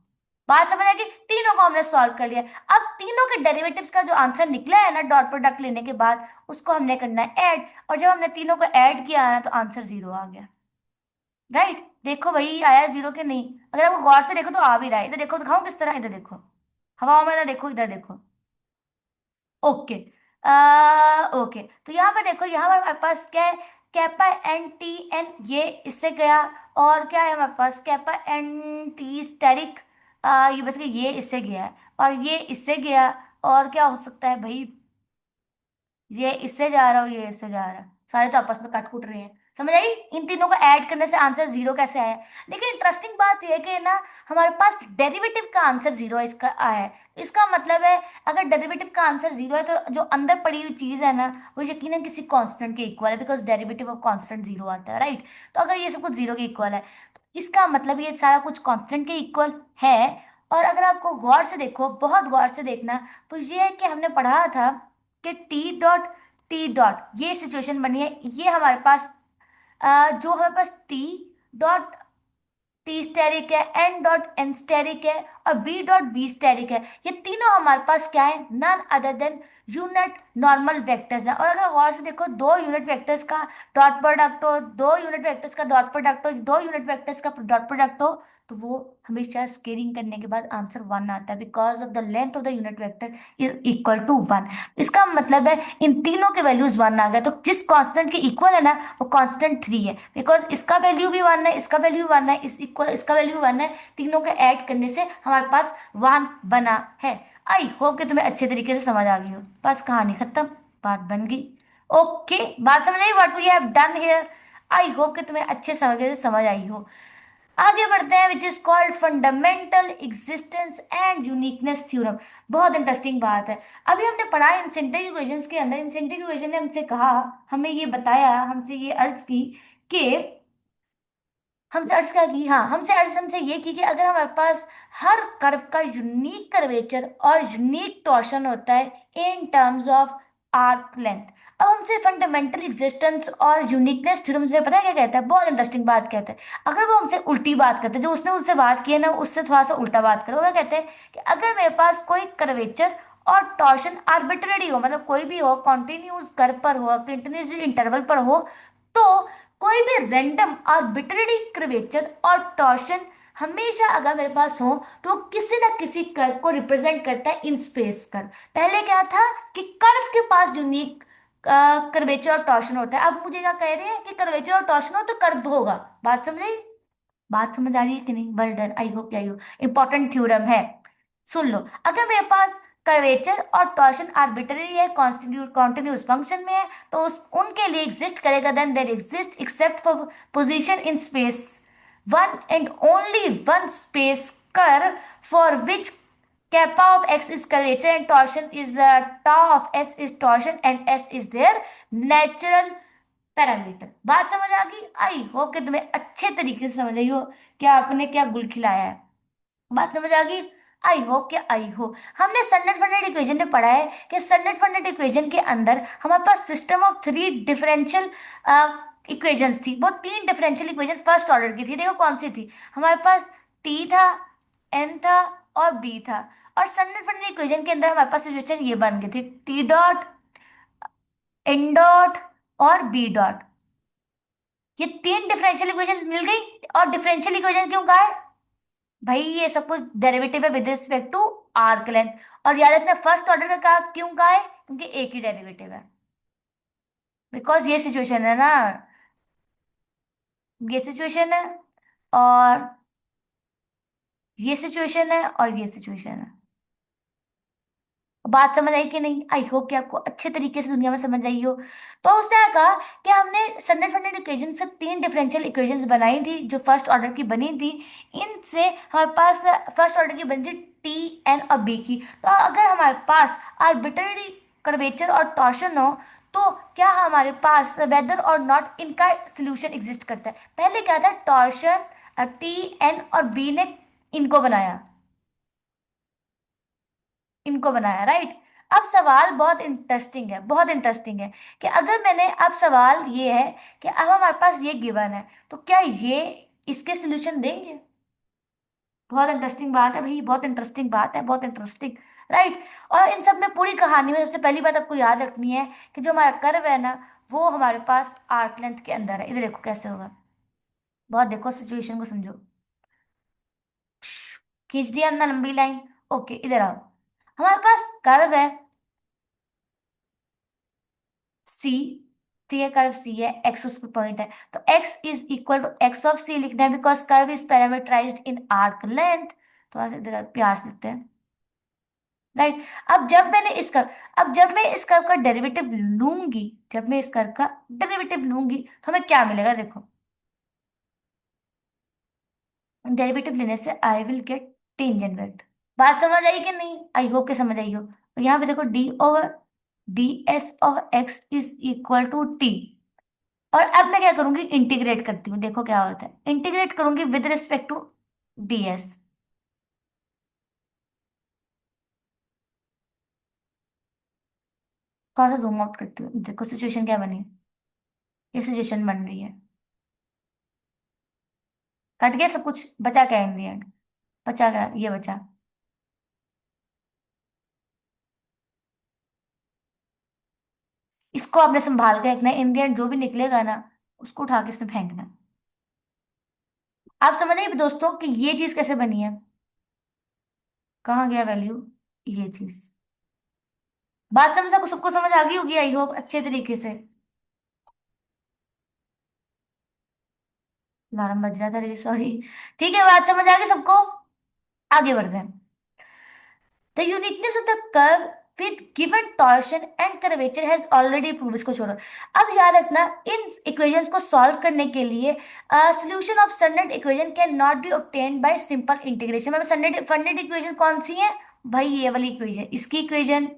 बात समझ आ गई। तीनों को हमने सॉल्व कर लिया। अब तीनों के डेरिवेटिव्स का जो आंसर निकला है ना डॉट प्रोडक्ट लेने के बाद, उसको हमने करना है ऐड। और जब हमने तीनों को ऐड किया ना तो आंसर जीरो आ गया, राइट। देखो भाई आया जीरो के नहीं, अगर आपको गौर से देखो तो आ भी रहा है। इधर देखो, दिखाऊं किस तरह, इधर देखो, हवाओं में ना देखो, इधर देखो। ओके, ओके, तो यहाँ पे देखो, यहाँ पर हमारे पास क्या है, कैपा एन टी एन, ये इससे गया। और क्या है हमारे पास, कैपा एन टी स्टेरिक, ये बस कि ये इससे गया है और ये इससे गया। और क्या हो सकता है भाई, ये इससे जा रहा हो, ये इससे जा रहा है, सारे तो आपस में कट कुट रहे हैं। समझ आई, इन तीनों को ऐड करने से आंसर जीरो कैसे आया। लेकिन इंटरेस्टिंग बात यह है कि ना हमारे पास डेरिवेटिव का आंसर जीरो है, इसका आया है। इसका मतलब है अगर डेरिवेटिव का आंसर जीरो है तो जो अंदर पड़ी हुई चीज है ना वो यकीनन किसी कांस्टेंट के इक्वल है, because derivative of constant zero आता है, राइट। तो अगर ये सब कुछ जीरो के इक्वल है तो इसका मतलब ये सारा कुछ कांस्टेंट के इक्वल है। और अगर आपको गौर से देखो, बहुत गौर से देखना, तो ये है कि हमने पढ़ा था कि टी डॉट ये सिचुएशन बनी है, ये हमारे पास जो हमारे पास टी डॉट टी स्टेरिक है, एन डॉट एन स्टेरिक है और बी डॉट बी स्टेरिक है। ये तीनों हमारे पास क्या है, none other than unit normal vectors है। और अगर गौर से देखो, दो यूनिट वेक्टर्स का डॉट प्रोडक्ट हो, दो यूनिट वेक्टर्स का डॉट प्रोडक्ट हो, दो यूनिट वेक्टर्स का डॉट प्रोडक्ट हो, तो वो हमेशा स्केलिंग करने के बाद आंसर वन आता है, because of the length of the unit vector is equal to one. इसका मतलब है इन तीनों के वैल्यूज वन आ गए, तो जिस कांस्टेंट के इक्वल है ना वो कांस्टेंट थ्री है, बिकॉज इसका वैल्यू भी वन है, इसका वैल्यू वन है, इस इक्वल इसका वैल्यू वन है। तीनों के ऐड करने से हमारे पास वन बना है। आई होप कि तुम्हें अच्छे तरीके से समझ आ गई हो। बस कहानी खत्म, बात बन गई। ओके, बात समझ आई, what we have done here. I hope कि तुम्हें अच्छे तरीके से समझ आई हो। आगे बढ़ते हैं, विच is called fundamental existence and uniqueness theorem. बहुत इंटरेस्टिंग बात है। अभी हमने पढ़ा इंसेंट्रिक इक्वेशंस के अंदर, इंसेंट्रिक इक्वेशन ने हमसे कहा, हमें ये बताया, हमसे ये अर्ज की कि हमसे अर्ज क्या की, हाँ हमसे अर्ज हमसे ये की कि अगर हमारे पास हर कर्व का यूनिक कर्वेचर और यूनिक टॉर्शन होता है इन टर्म्स ऑफ आर्क लेंथ। अब हमसे फंडामेंटल एग्जिस्टेंस और यूनिकनेस थ्योरम से पता है क्या कहता है, बहुत इंटरेस्टिंग बात कहता है। अगर वो हमसे उल्टी बात करते हैं, जो उसने उससे बात की है ना उससे थोड़ा सा उल्टा बात करो, वो क्या कहते हैं कि अगर मेरे पास कोई कर्वेचर और टॉर्शन आर्बिट्ररी हो, मतलब कोई भी हो, कॉन्टिन्यूस कर्व पर हो, कंटिन्यूस इंटरवल पर हो, तो कोई भी रैंडम आर्बिट्ररी कर्वेचर और टॉर्शन हमेशा अगर मेरे पास हो तो वो किसी ना किसी कर्व को रिप्रेजेंट करता है इन स्पेस कर्व। पहले क्या था कि कर्व के पास यूनिक कर्वेचर और टॉर्शन होता है, अब मुझे क्या कह रहे हैं कि कर्वेचर और टॉर्शन हो तो कर्व होगा। बात समझ आई? बात समझ आ रही है कि नहीं? Well done, I hope, I हो। इंपॉर्टेंट थ्योरम है, सुन लो। अगर मेरे पास कर्वेचर और टॉर्शन आर्बिट्ररी है, कॉन्टिन्यूस फंक्शन में है, तो उस उनके लिए एग्जिस्ट करेगा, then there exist except for position in space one and only one space curve for which kappa of x is curvature and torsion is tau of s is torsion and s is their natural parameter. बात समझ आ गई? आई hope कि तुम्हें अच्छे तरीके से समझ आई हो कि आपने क्या गुल खिलाया है। बात समझ आ गई? आई होप कि आई हो। हमने स्टैंडर्ड फंडेड इक्वेशन में पढ़ा है कि स्टैंडर्ड फंडेड इक्वेशन के अंदर हमारे पास system of three differential equations थी। वो तीन डिफरेंशियल इक्वेशन फर्स्ट ऑर्डर की थी। देखो कौन सी थी। हमारे पास टी था, एन था और बी था। और स्टैंडर्ड फंडेड इक्वेशन के अंदर हमारे पास सिचुएशन ये बन गई थी, टी डॉट, एन डॉट और बी डॉट। ये तीन डिफरेंशियल इक्वेशन मिल गई। और डिफरेंशियल इक्वेशन क्यों कहा है भाई? ये सब कुछ डेरिवेटिव है with respect to arc length. और याद रखना फर्स्ट ऑर्डर का कहा, क्यों कहा है? क्योंकि एक ही डेरिवेटिव है। बिकॉज ये सिचुएशन है ना, ये सिचुएशन है और ये सिचुएशन है और ये सिचुएशन है। बात समझ आई कि नहीं? आई होप कि आपको अच्छे तरीके से दुनिया में समझ आई हो। तो उसने कहा कि हमने स्टैंडर्ड फंडेड इक्वेशन से तीन डिफरेंशियल इक्वेशंस बनाई थी जो फर्स्ट ऑर्डर की बनी थी। इनसे हमारे पास फर्स्ट ऑर्डर की बनी थी टी, एन और बी की। तो अगर हमारे पास आर्बिट्ररी कर्वेचर और टॉर्शन हो तो क्या हमारे पास वेदर और नॉट इनका सोल्यूशन एग्जिस्ट करता है? पहले क्या था, टॉर्शन टी, एन और बी ने इनको बनाया, इनको बनाया, राइट। अब सवाल बहुत इंटरेस्टिंग है, बहुत इंटरेस्टिंग है कि अगर मैंने, अब सवाल ये है कि अब हमारे पास ये गिवन है तो क्या ये इसके सोल्यूशन देंगे? बहुत इंटरेस्टिंग बात है भाई, बहुत इंटरेस्टिंग बात है, बहुत इंटरेस्टिंग, राइट। और इन सब में पूरी कहानी में सबसे पहली बात आपको याद रखनी है कि जो हमारा कर्व है ना वो हमारे पास आर्क लेंथ के अंदर है। इधर देखो कैसे होगा, बहुत देखो, सिचुएशन को समझो। खींच दिया हमने लंबी लाइन। ओके, इधर आओ। हमारे पास कर्व है सी, तो ये कर्व सी है, एक्स उस पर पॉइंट है, तो x is equal to x of C लिखना है because curve is parameterised in arc length. थोड़ा सा इधर प्यार से लिखते हैं, राइट। अब जब मैंने इस कर्व, अब जब मैं इस कर्व का डेरिवेटिव लूंगी, जब मैं इस कर्व का डेरिवेटिव लूंगी तो हमें क्या मिलेगा? देखो, डेरिवेटिव लेने से I will get tangent vector. बात समझ आई कि नहीं? आई होप के समझ आई हो। तो यहाँ पे देखो d over d S over x is equal to t. और अब मैं क्या करूंगी, इंटीग्रेट करती हूँ, देखो क्या होता है। इंटीग्रेट करूंगी विद रिस्पेक्ट टू डीएस। थोड़ा सा जूम आउट करती हूँ, देखो सिचुएशन क्या बनी है। ये सिचुएशन बन रही है, कट गया सब कुछ, बचा क्या इन दी एंड? बचा क्या? ये बचा। इसको आपने संभाल के रखना है, इन दी एंड जो भी निकलेगा ना उसको उठा के इसमें फेंकना। आप समझ रहे दोस्तों कि ये चीज कैसे बनी है? कहाँ गया वैल्यू? ये चीज। बात समझ, सबको सबको समझ आ गई होगी आई होप अच्छे तरीके से। अलार्म बज रहा था, सॉरी। ठीक है, बात समझ आ गई सबको? आगे बढ़ते हैं। The uniqueness of the curve with given torsion and curvature has already proved, इसको छोड़ो। अब याद रखना इन इक्वेशंस को सॉल्व करने के लिए solution of standard equation can not be obtained by simple integration. मतलब स्टैंडर्ड इक्वेशन कौन सी है भाई? ये वाली इक्वेशन, इसकी इक्वेशन,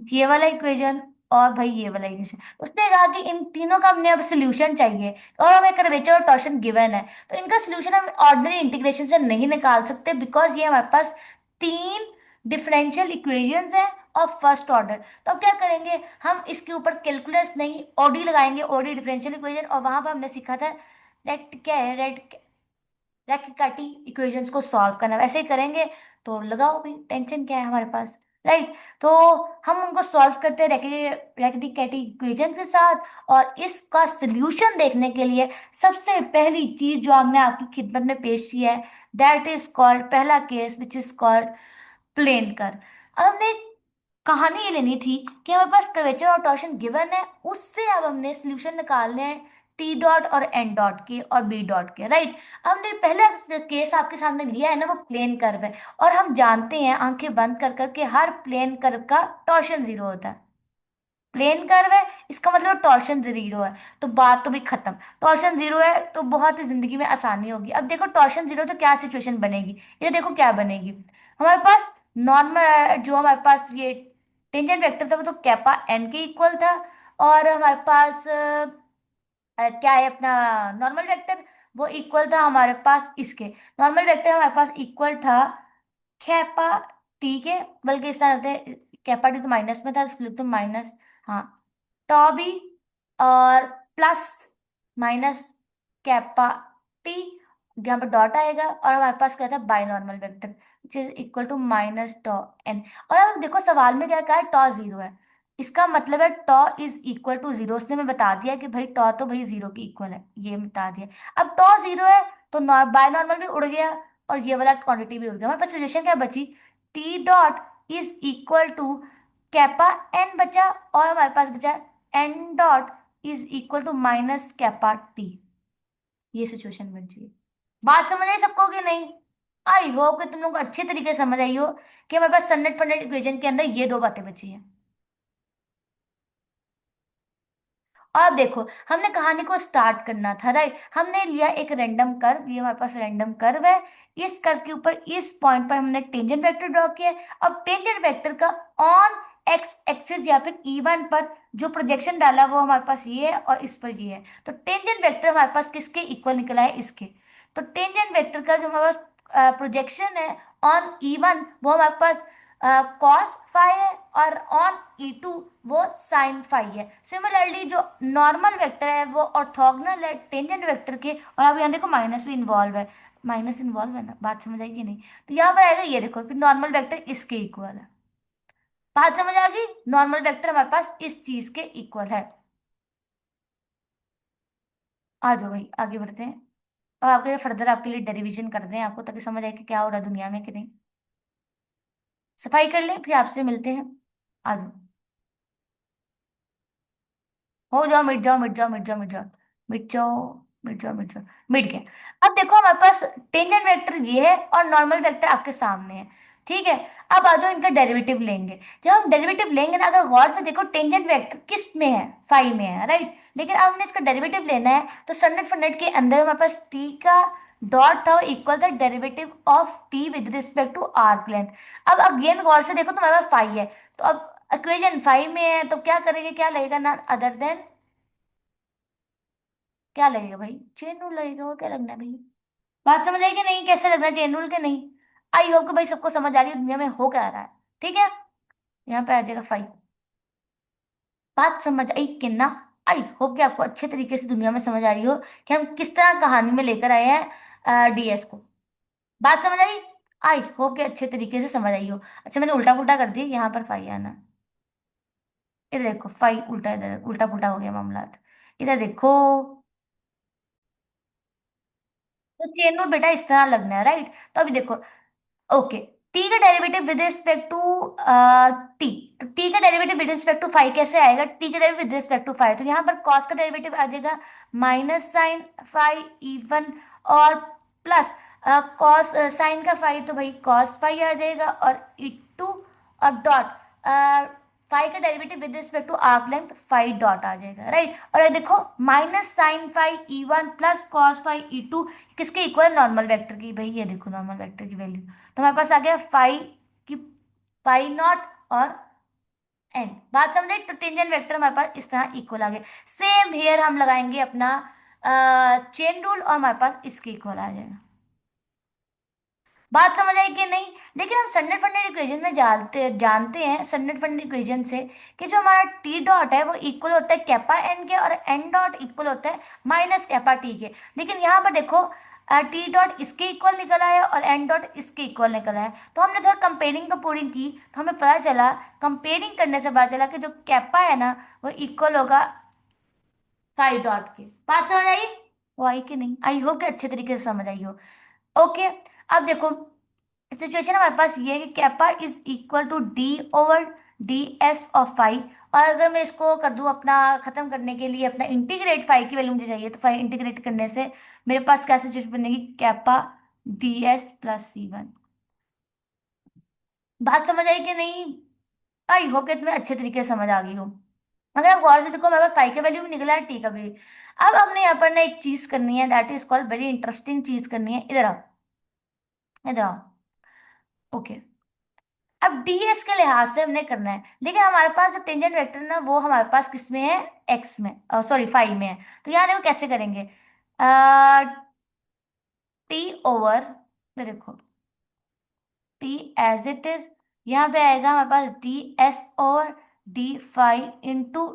ये वाला इक्वेशन, और भाई ये वाला इक्वेशन। उसने कहा कि इन तीनों का हमने अब सोल्यूशन चाहिए और हमें कर्वेचर और टॉर्शन गिवन है, तो इनका सोल्यूशन हम ऑर्डिनरी इंटीग्रेशन से नहीं निकाल सकते बिकॉज ये हमारे पास तीन डिफरेंशियल इक्वेशंस हैं ऑफ फर्स्ट ऑर्डर। तो अब क्या करेंगे, हम इसके ऊपर कैलकुलस नहीं ओडी लगाएंगे, ओडी डिफरेंशियल इक्वेशन, और वहां पर हमने सीखा था रेट क्या है, रेट रैकिकाटी इक्वेशंस को सॉल्व करना, वैसे ही करेंगे। तो लगाओ भी, टेंशन क्या है हमारे पास, राइट। तो हम उनको सॉल्व करते हैं रैकिकाटी इक्वेशन के साथ, और इसका सॉल्यूशन देखने के लिए सबसे पहली चीज जो हमने आपकी खिदमत में पेश की है, दैट इज कॉल्ड, पहला case which is called plane curve. अब हमने कहानी ये लेनी थी कि हमारे पास कर्वेचर और टॉर्शन गिवन है, उससे अब हमने सोल्यूशन निकालने हैं टी डॉट और एन डॉट के और बी डॉट के, राइट। हमने पहला केस आपके सामने लिया है ना, वो प्लेन कर्व है, और हम जानते हैं आंखें बंद कर कर के हर प्लेन कर्व का टॉर्शन जीरो होता है। प्लेन कर्व है, इसका मतलब टॉर्शन जीरो है, तो बात तो भी खत्म। टॉर्शन जीरो है तो बहुत ही जिंदगी में आसानी होगी। अब देखो टॉर्शन जीरो तो क्या सिचुएशन बनेगी, ये देखो क्या बनेगी। हमारे पास नॉर्मल जो हमारे पास ये टेंजेंट वेक्टर था वो तो कैपा एन के इक्वल था, और हमारे पास क्या है अपना नॉर्मल वेक्टर, वो इक्वल था हमारे पास इसके, नॉर्मल वेक्टर हमारे पास इक्वल था कैपा टी के, बल्कि इस तरह होते कैपा टी तो माइनस में था, उसके लिए तो माइनस, हाँ, टॉ बी, और प्लस माइनस कैपा टी, यहाँ पर डॉट आएगा, और हमारे पास क्या था binormal vector which is equal to minus tau n. और अब देखो सवाल में क्या कहा है, टॉ जीरो है, इसका मतलब है tau is equal to zero. उसने मैं बता दिया कि भाई टॉ तो भाई जीरो की इक्वल है, ये बता दिया। अब टॉ जीरो है तो बाय नॉर्मल भी उड़ गया, और ये वाला क्वांटिटी भी उड़ गया। हमारे पास सिचुएशन क्या बची, t dot is equal to kappa n बचा, और हमारे पास बचा n dot is equal to minus kappa t. ये सिचुएशन बची है। बात समझ आई सबको कि नहीं? आई होप कि तुम लोग को अच्छे तरीके से समझ आई हो कि हमारे पास स्टैंडर्ड फंडेड इक्वेशन के अंदर ये दो बातें बची हैं। और अब देखो हमने कहानी को स्टार्ट करना था, राइट। हमने लिया एक रैंडम कर्व, ये हमारे पास रैंडम कर्व है, इस कर्व के ऊपर इस पॉइंट पर हमने टेंजेंट वेक्टर ड्रॉ किया है। अब टेंजेंट वेक्टर का ऑन एक्स एक्सिस या फिर ई1 पर जो प्रोजेक्शन डाला वो हमारे पास ये है, और इस पर ये है। तो टेंजेंट वेक्टर हमारे पास किसके इक्वल निकला है, इसके। तो टेंजेंट वेक्टर का जो हमारे पास प्रोजेक्शन है ऑन ई1 वो हमारे पास कॉस फाई है, और ऑन ई टू वो साइन फाई है। सिमिलरली जो नॉर्मल वेक्टर है वो ऑर्थोगोनल है टेंजेंट वेक्टर के, और अब यहाँ देखो माइनस भी इन्वॉल्व है, माइनस इन्वॉल्व है ना, बात समझ आएगी नहीं? तो यहाँ पर आएगा, ये देखो कि नॉर्मल वेक्टर इसके इक्वल है। बात समझ आ गई, नॉर्मल वेक्टर हमारे पास इस चीज के इक्वल है। आ जाओ भाई आगे बढ़ते हैं, और आपके लिए फर्दर आपके लिए डेरिवेशन करते हैं आपको, ताकि समझ आए कि क्या हो रहा है दुनिया में कि नहीं। सफाई कर लें फिर आपसे मिलते हैं। आ जाओ, हो जाओ, मिट जाओ, मिट जाओ, मिट जाओ, मिट जाओ, मिट जाओ, मिट जाओ, मिट जाओ, मिट गया। अब देखो हमारे पास टेंजेंट वेक्टर ये है और नॉर्मल वेक्टर आपके सामने है, ठीक है। अब आ जाओ इनका डेरिवेटिव लेंगे। जब हम डेरिवेटिव लेंगे ना, अगर गौर से देखो टेंजेंट वेक्टर किस में है, फाई में है, राइट। लेकिन अब हमने इसका डेरिवेटिव लेना है, तो स्टैंडर्ड फॉर्मेट के अंदर हमारे पास टी का डॉट था वो इक्वल था derivative of t with respect to arc length. अब अगेन गौर से देखो तो हमारे पास फाई है, तो अब इक्वेशन फाइव में है, तो क्या करेंगे, क्या लगेगा ना अदर देन, क्या लगेगा भाई, चेन रूल लगेगा, और क्या लगना है भाई। बात समझ आई कि नहीं, कैसे लगना है चेन रूल के नहीं? आई होप कि भाई सबको समझ आ रही है दुनिया में हो क्या रहा है, ठीक है। यहाँ पे आ जाएगा फाइव। बात समझ आई कि ना? आई होप कि आपको अच्छे तरीके से दुनिया में समझ आ रही हो कि हम किस तरह कहानी में लेकर आए हैं डीएस को। बात समझ आई होप कि अच्छे तरीके से समझ आई हो। अच्छा मैंने उल्टा पुल्टा कर दिया, यहाँ पर फाइव आना, इधर देखो फाइव उल्टा, इधर उल्टा पुल्टा हो गया मामला। इधर देखो, तो चेन रूल बेटा इस तरह लगना है, राइट। तो अभी देखो, ओके, टी का derivative with respect to T, तो टी का derivative with respect to five कैसे आएगा, टी का derivative with respect to five, तो यहाँ पर कॉस का डेरिवेटिव आ जाएगा माइनस साइन फाइव इवन, और प्लस कॉस साइन का फाइव तो भाई कॉस फाइव आ जाएगा, और ई टू और डॉट फाई का derivative with respect to arc length phi dot आ जाएगा, राइट। और ये देखो minus sine phi e one plus cos phi e two किसके इक्वल, नॉर्मल वेक्टर की। भाई ये देखो नॉर्मल वेक्टर की वैल्यू, तो हमारे पास आ गया फाई की फाई नॉट और एन। बात समझे, तो टेंजेंट वेक्टर हमारे पास इस तरह इक्वल आ गए। सेम हेयर हम लगाएंगे अपना चेन रूल और हमारे पास इसके इक्वल आ जाएगा। बात समझ आई कि नहीं। लेकिन हम स्टैंडर्ड फंडेड इक्वेशन में जानते जानते हैं स्टैंडर्ड फंडेड इक्वेशन से कि जो हमारा टी डॉट है वो इक्वल होता है कैपा एन के, और एन डॉट इक्वल होता है माइनस कैपा टी के। लेकिन यहाँ पर देखो टी डॉट इसके इक्वल निकल आया और एन डॉट इसके इक्वल निकल आया। तो हमने थोड़ा कंपेयरिंग कंपेयरिंग की तो हमें पता चला, कंपेयरिंग करने से पता चला कि जो कैपा है ना वो इक्वल होगा फाइव डॉट के। बात समझ आई, वो आई कि नहीं आई, होप कि अच्छे तरीके से समझ आई हो। ओके, अब देखो सिचुएशन हमारे पास ये है कि kappa is equal to d over d s of five. और अगर मैं इसको कर दूं अपना खत्म करने के लिए, अपना इंटीग्रेट फाइव की वैल्यू मुझे चाहिए, तो फाइव इंटीग्रेट करने से मेरे पास क्या सिचुएशन बनेगी, कैपा डी एस प्लस सी वन। बात समझ आई कि नहीं आई, होप कि तुम्हें अच्छे तरीके से समझ आ गई हो। अगर आप गौर से देखो हमारे पास फाइव का वैल्यू भी निकला है, टी का भी। अब हमने यहाँ पर ना एक चीज करनी है, that is called very interesting चीज करनी है। इधर आओ, इधर आओ। ओके, अब डीएस के लिहाज से हमने करना है, लेकिन हमारे पास जो टेंजेंट वेक्टर ना वो हमारे पास किस में है, एक्स में, सॉरी फाइव में है। तो यहाँ देखो कैसे करेंगे, टी ओवर, देखो टी एज इट इज, यहाँ पे आएगा हमारे पास d S over d five into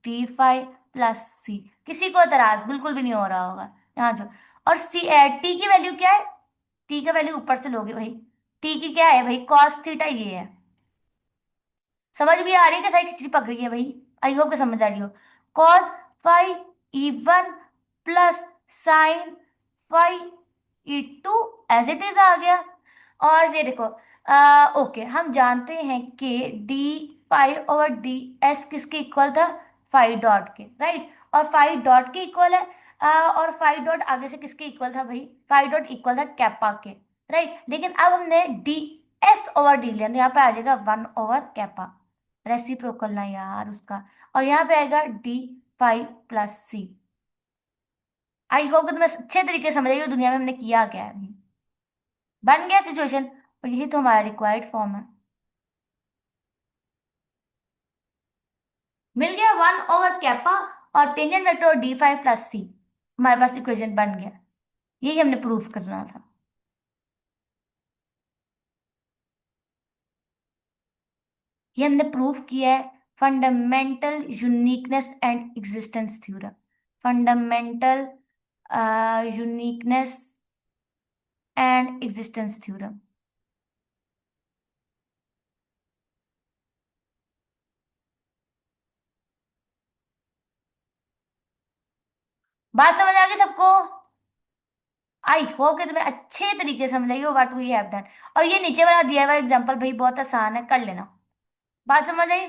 d five plus C. किसी को एतराज बिल्कुल भी नहीं हो रहा होगा यहाँ जो। और सी टी की वैल्यू क्या है, टी का वैल्यू ऊपर से लोगे भाई। टी की क्या है भाई, कॉस थीटा ये है। समझ भी आ रही है कि सारी खिचड़ी पक रही है भाई, आई होप कि समझ आ रही हो। Cos five E one plus sine five E two as it is आ गया। और ये देखो ओके, हम जानते हैं कि d five over d S किसके इक्वल था, फाइव डॉट के, राइट। और फाइव डॉट के इक्वल है, और फाइव डॉट आगे से किसके इक्वल था भाई, फाइव डॉट इक्वल था कैपा के, राइट। लेकिन अब हमने डी एस ओवर डी लिया, तो यहाँ पे आ जाएगा वन ओवर कैपा, रेसिप्रोकल ना यार उसका। और यहाँ पे आएगा d five plus c. I hope कि तुम्हें अच्छे तरीके से समझ आई हो दुनिया में हमने किया क्या है अभी। बन गया सिचुएशन, और यही तो हमारा रिक्वायर्ड फॉर्म है। मिल गया वन ओवर कैपा और टेंजेंट वेक्टर और डी फाइव प्लस सी, हमारे पास इक्वेशन बन गया। यही हमने प्रूफ करना था। ये हमने प्रूफ किया है, fundamental uniqueness and existence theorem. Fundamental uniqueness and existence theorem. बात समझ आ गई सबको, आई होप कि तुम्हें अच्छे तरीके से समझ आई हो व्हाट वी हैव डन। और ये नीचे वाला दिया हुआ एग्जांपल भाई बहुत आसान है, कर लेना। बात समझ आई,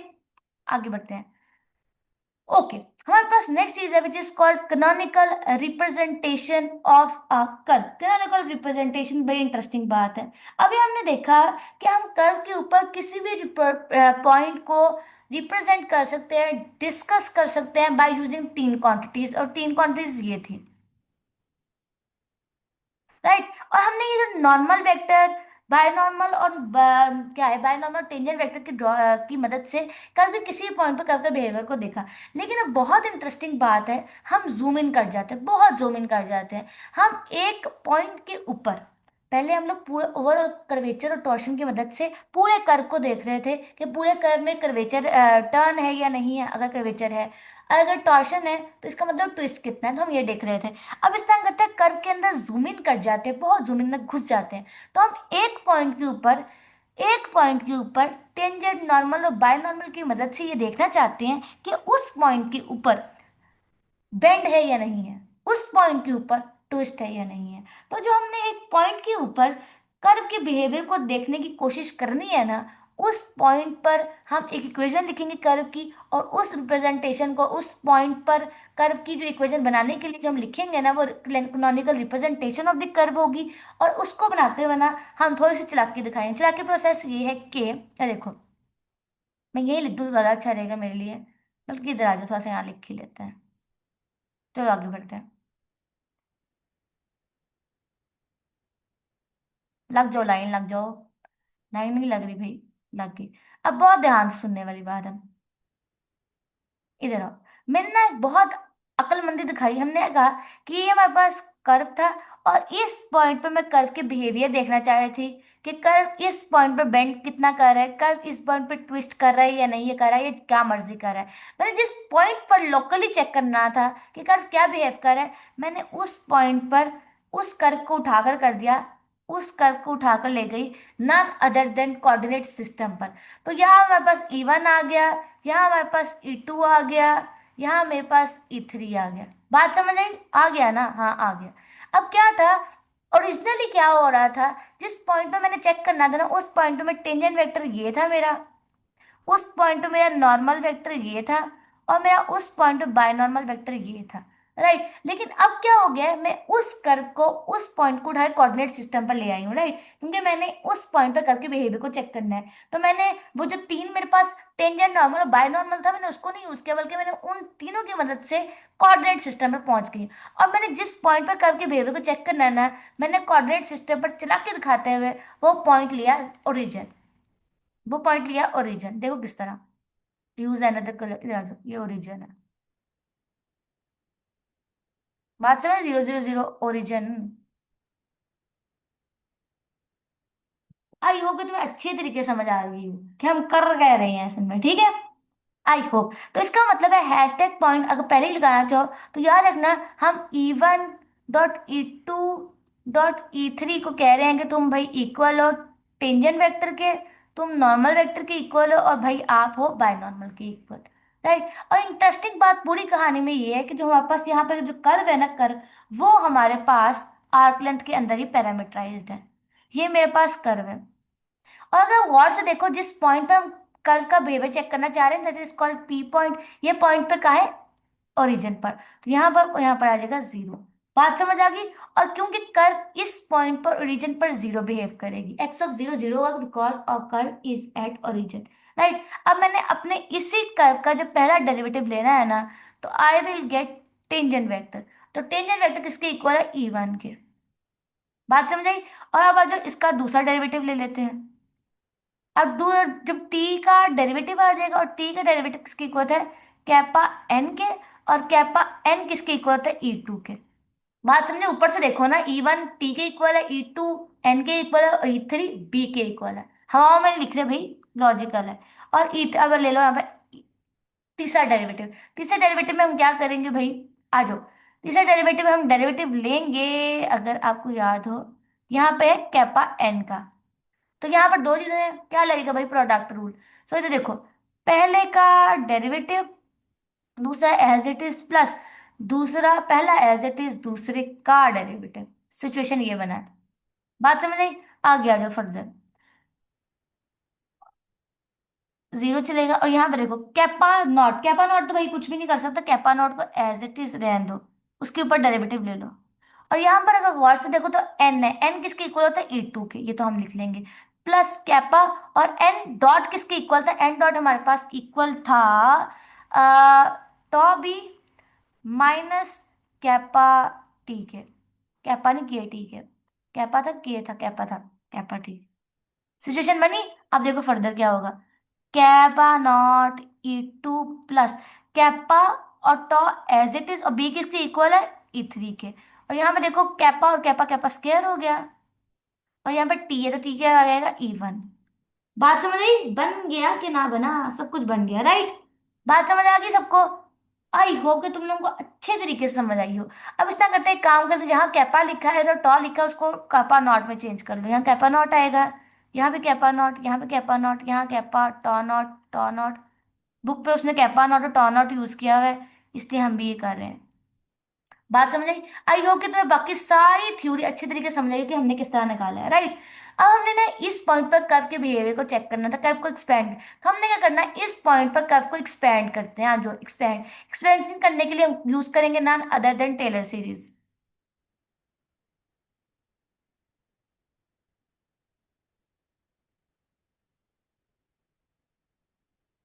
आगे बढ़ते हैं। ओके, हमारे पास नेक्स्ट चीज है which is called canonical representation of a curve. Canonical representation बड़ी इंटरेस्टिंग बात है। अभी हमने देखा कि हम कर्व के ऊपर किसी भी पॉइंट को रिप्रेजेंट कर सकते हैं, डिस्कस कर सकते हैं बाय यूजिंग तीन क्वांटिटीज, और तीन क्वांटिटीज ये थी, राइट। और हमने ये जो नॉर्मल वेक्टर, बायनॉर्मल और क्या है बायनॉर्मल टेंजेंट वेक्टर की ड्रॉ की मदद से कर्व के किसी भी पॉइंट पर कर्व के बिहेवियर को देखा। लेकिन अब बहुत इंटरेस्टिंग बात है, हम जूम इन कर जाते हैं, बहुत जूम इन कर जाते हैं। हम एक पॉइंट के ऊपर, पहले हम लोग पूरे ओवरऑल कर्वेचर और टॉर्शन की मदद से पूरे कर्व को देख रहे थे कि पूरे कर्व में कर्वेचर टर्न है या नहीं है। अगर कर्वेचर है, अगर टॉर्शन है तो इसका मतलब ट्विस्ट कितना है, तो हम ये देख रहे थे। अब इस तरह करते हैं, कर्व के अंदर जूम इन कर जाते हैं, बहुत जूम इन में घुस जाते हैं। तो हम एक पॉइंट के ऊपर टेंजेंट नॉर्मल और बाय नॉर्मल की मदद से ये देखना चाहते हैं कि उस पॉइंट के ऊपर बेंड है या नहीं है, उस पॉइंट के ऊपर ट्विस्ट है या नहीं है। तो जो हमने एक पॉइंट के ऊपर कर्व के बिहेवियर को देखने की कोशिश करनी है ना, उस पॉइंट पर हम एक इक्वेशन लिखेंगे कर्व की, और उस रिप्रेजेंटेशन को उस पॉइंट पर कर्व की जो इक्वेशन बनाने के लिए जो हम लिखेंगे ना वो canonical representation of the curve होगी। और उसको बनाते हुए ना हम थोड़ी सी चालाकी दिखाएंगे। चालाकी प्रोसेस ये है कि देखो मैं यही लिख दूँ तो ज्यादा अच्छा रहेगा मेरे लिए, बल्कि इधर आ जाओ, थोड़ा सा यहाँ लिख ही लेते हैं। चलो आगे बढ़ते हैं। लग जाओ लाइन, लग जाओ। लाइन नहीं लग रही भाई। लग गई। अब बहुत ध्यान से सुनने वाली बात है। इधर आओ। मैंने ना एक बहुत अक्लमंदी दिखाई, हमने कहा कि ये हमारे पास कर्व था, और इस पॉइंट पे मैं कर्व के बिहेवियर देखना चाह रही थी कि कर्व इस पॉइंट पे बेंड कितना कर रहा है, कर्व इस पॉइंट पे ट्विस्ट कर रहा है या नहीं, ये कर रहा है, ये क्या मर्जी कर रहा है। मैंने जिस पॉइंट पर लोकली चेक करना था कि कर्व क्या बिहेव कर रहा है, मैंने उस पॉइंट पर उस कर्व को उठाकर कर दिया, उस कर्व को उठाकर ले गई none other than coordinate system पर। तो यहाँ हमारे पास E1 आ गया, यहाँ हमारे पास E2 आ गया, यहाँ मेरे पास E3 आ गया। बात समझ आई? आ गया ना? हाँ आ गया। अब क्या था, ओरिजिनली क्या हो रहा था, जिस पॉइंट पे मैंने चेक करना था ना, उस पॉइंट पे मैं टेंजेंट वेक्टर ये था मेरा, उस पॉइंट पे मेरा नॉर्मल वेक्टर ये था, और मेरा उस पॉइंट पे बायनॉर्मल वेक्टर ये था। राइट, लेकिन अब क्या हो गया है, मैं उस कर्व को, उस पॉइंट को उठाए कोऑर्डिनेट सिस्टम पर ले आई हूँ। राइट, क्योंकि मैंने उस पॉइंट पर कर्व के बिहेवियर को चेक करना है। तो मैंने वो जो तीन मेरे पास टेंजेंट नॉर्मल और बाय नॉर्मल था, मैंने उसको नहीं यूज किया, बल्कि मैंने उन तीनों की मदद से कोऑर्डिनेट सिस्टम पर पहुंच गई। और मैंने जिस पॉइंट पर कर्व के बिहेवियर को चेक करना है ना, मैंने कोऑर्डिनेट सिस्टम पर चला के दिखाते हुए वो पॉइंट लिया ओरिजिन। वो पॉइंट लिया ओरिजिन, देखो किस तरह। यूज अनदर कलर, इधर आ जाओ, ये ओरिजिन है। बात समझ, 0 0 0 ओरिजिन। आई होप कि तुम्हें अच्छे तरीके से समझ आ रही हो कि हम कर कह रहे हैं असल में, ठीक है? I hope. तो इसका मतलब है हैशटैग पॉइंट अगर पहले ही लगाना चाहो तो याद रखना, हम E1.E2.E3 को कह रहे हैं कि तुम भाई इक्वल हो टेंजेंट वेक्टर के, तुम नॉर्मल वेक्टर के इक्वल हो, और भाई आप हो बाय नॉर्मल के इक्वल। राइट। और इंटरेस्टिंग बात पूरी कहानी में ये है कि जो हमारे पास यहाँ पे जो कर्व है ना, कर्व, वो हमारे पास आर्क लेंथ के अंदर ही पैरामीटराइज्ड है। ये मेरे पास कर्व है। और अगर गौर से देखो, जिस पॉइंट पर हम कर्व का बिहेवियर चेक करना चाह रहे हैं, that is called P point. ये पॉइंट पर कहाँ है? ओरिजिन पर। तो यहाँ पर आ जाएगा 0। बात समझ आ गई? और क्योंकि कर्व इस पॉइंट पर ओरिजिन पर 0 बिहेव करेगी, x(0) 0 होगा, बिकॉज और curve is at origin. Right. अब मैंने अपने इसी कर्व का जो पहला डेरिवेटिव लेना है ना, तो I will get tangent vector. तो टेंजेंट वेक्टर किसके इक्वल है? E1 के। बात समझ आई? और अब आ जाओ, इसका दूसरा डेरिवेटिव ले लेते हैं। अब जब टी का डेरिवेटिव आ जाएगा, और टी का डेरिवेटिव किसके इक्वल है? कैपा एन के। और कैपा एन किसके इक्वल है? E2 के। बात समझे? ऊपर से देखो ना, E1 टी के इक्वल है, E2 एन के इक्वल है, और E3 बी के इक्वल है। हवा में लिख रहे भाई, लॉजिकल है। और ई अब ले लो यहाँ पे तीसरा डेरिवेटिव। तीसरे डेरिवेटिव में हम क्या करेंगे भाई? आ जाओ। तीसरे डेरिवेटिव में हम डेरिवेटिव लेंगे, अगर आपको याद हो, यहाँ पे है कैपा एन का। तो यहाँ पर दो चीजें हैं, क्या लगेगा भाई? Product rule. सो इधर देखो, पहले का डेरिवेटिव, दूसरा एज इट इज प्लस दूसरा, पहला एज इट इज दूसरे का डेरिवेटिव। सिचुएशन ये बना है। बात समझ आई? आगे आ जाओ फर्दर। 0 चलेगा, और यहाँ पे देखो कैपा नॉट। कैपा नॉट तो भाई कुछ भी नहीं कर सकता, कैपा नॉट को एज इट इज रहने दो, उसके ऊपर डेरिवेटिव ले लो। और यहाँ पर अगर गौर से देखो तो एन है, एन किसके इक्वल होता है? E2 के, ये तो हम लिख लेंगे, प्लस कैपा। और एन डॉट किसके इक्वल था? एन डॉट हमारे पास इक्वल था टॉ बी माइनस कैपा टी के। कैपा नहीं, के टी के। कैपा था, के था, कैपा था, कैपा टी। सिचुएशन बनी। अब देखो फर्दर क्या होगा। Kappa not E2 plus kappa और टॉ एज इट इज, और बी किसके इक्वल है? E3 के। और यहाँ पे देखो कैपा और कैपा, कैपा स्क्वायर हो गया, और यहाँ पे टी है तो टी क्या आ जाएगा? E1। बात समझ आई? बन गया कि ना बना? सब कुछ बन गया, राइट? बात समझ आ गई सबको? आई होप कि तुम लोगों को अच्छे तरीके से समझ आई हो। अब इस तरह करते हैं, काम करते हैं, जहाँ कैपा लिखा है तो टॉ लिखा है, उसको कैपा नॉट में चेंज कर लो। यहाँ कैपा नॉट आएगा, यहाँ पे कैपा नॉट, यहाँ पे कैपा नॉट, यहाँ kappa tau naught, tau naught. Book पे उसने कैपा नॉट और टॉ नॉट यूज किया हुआ है, इसलिए हम भी ये कर रहे हैं। बात समझ आई? आई होप कि तुम्हें बाकी सारी थ्योरी अच्छी तरीके से समझ आई कि हमने किस तरह निकाला है, राइट? अब हमने ना इस पॉइंट पर कर्व के बिहेवियर को चेक करना था, कर्व को एक्सपेंड। तो हमने क्या करना है, इस पॉइंट पर कर्व को एक्सपेंड करते हैं। हाँ, जो एक्सपेंड, एक्सपेंशन करने के लिए हम यूज करेंगे none other than Taylor series.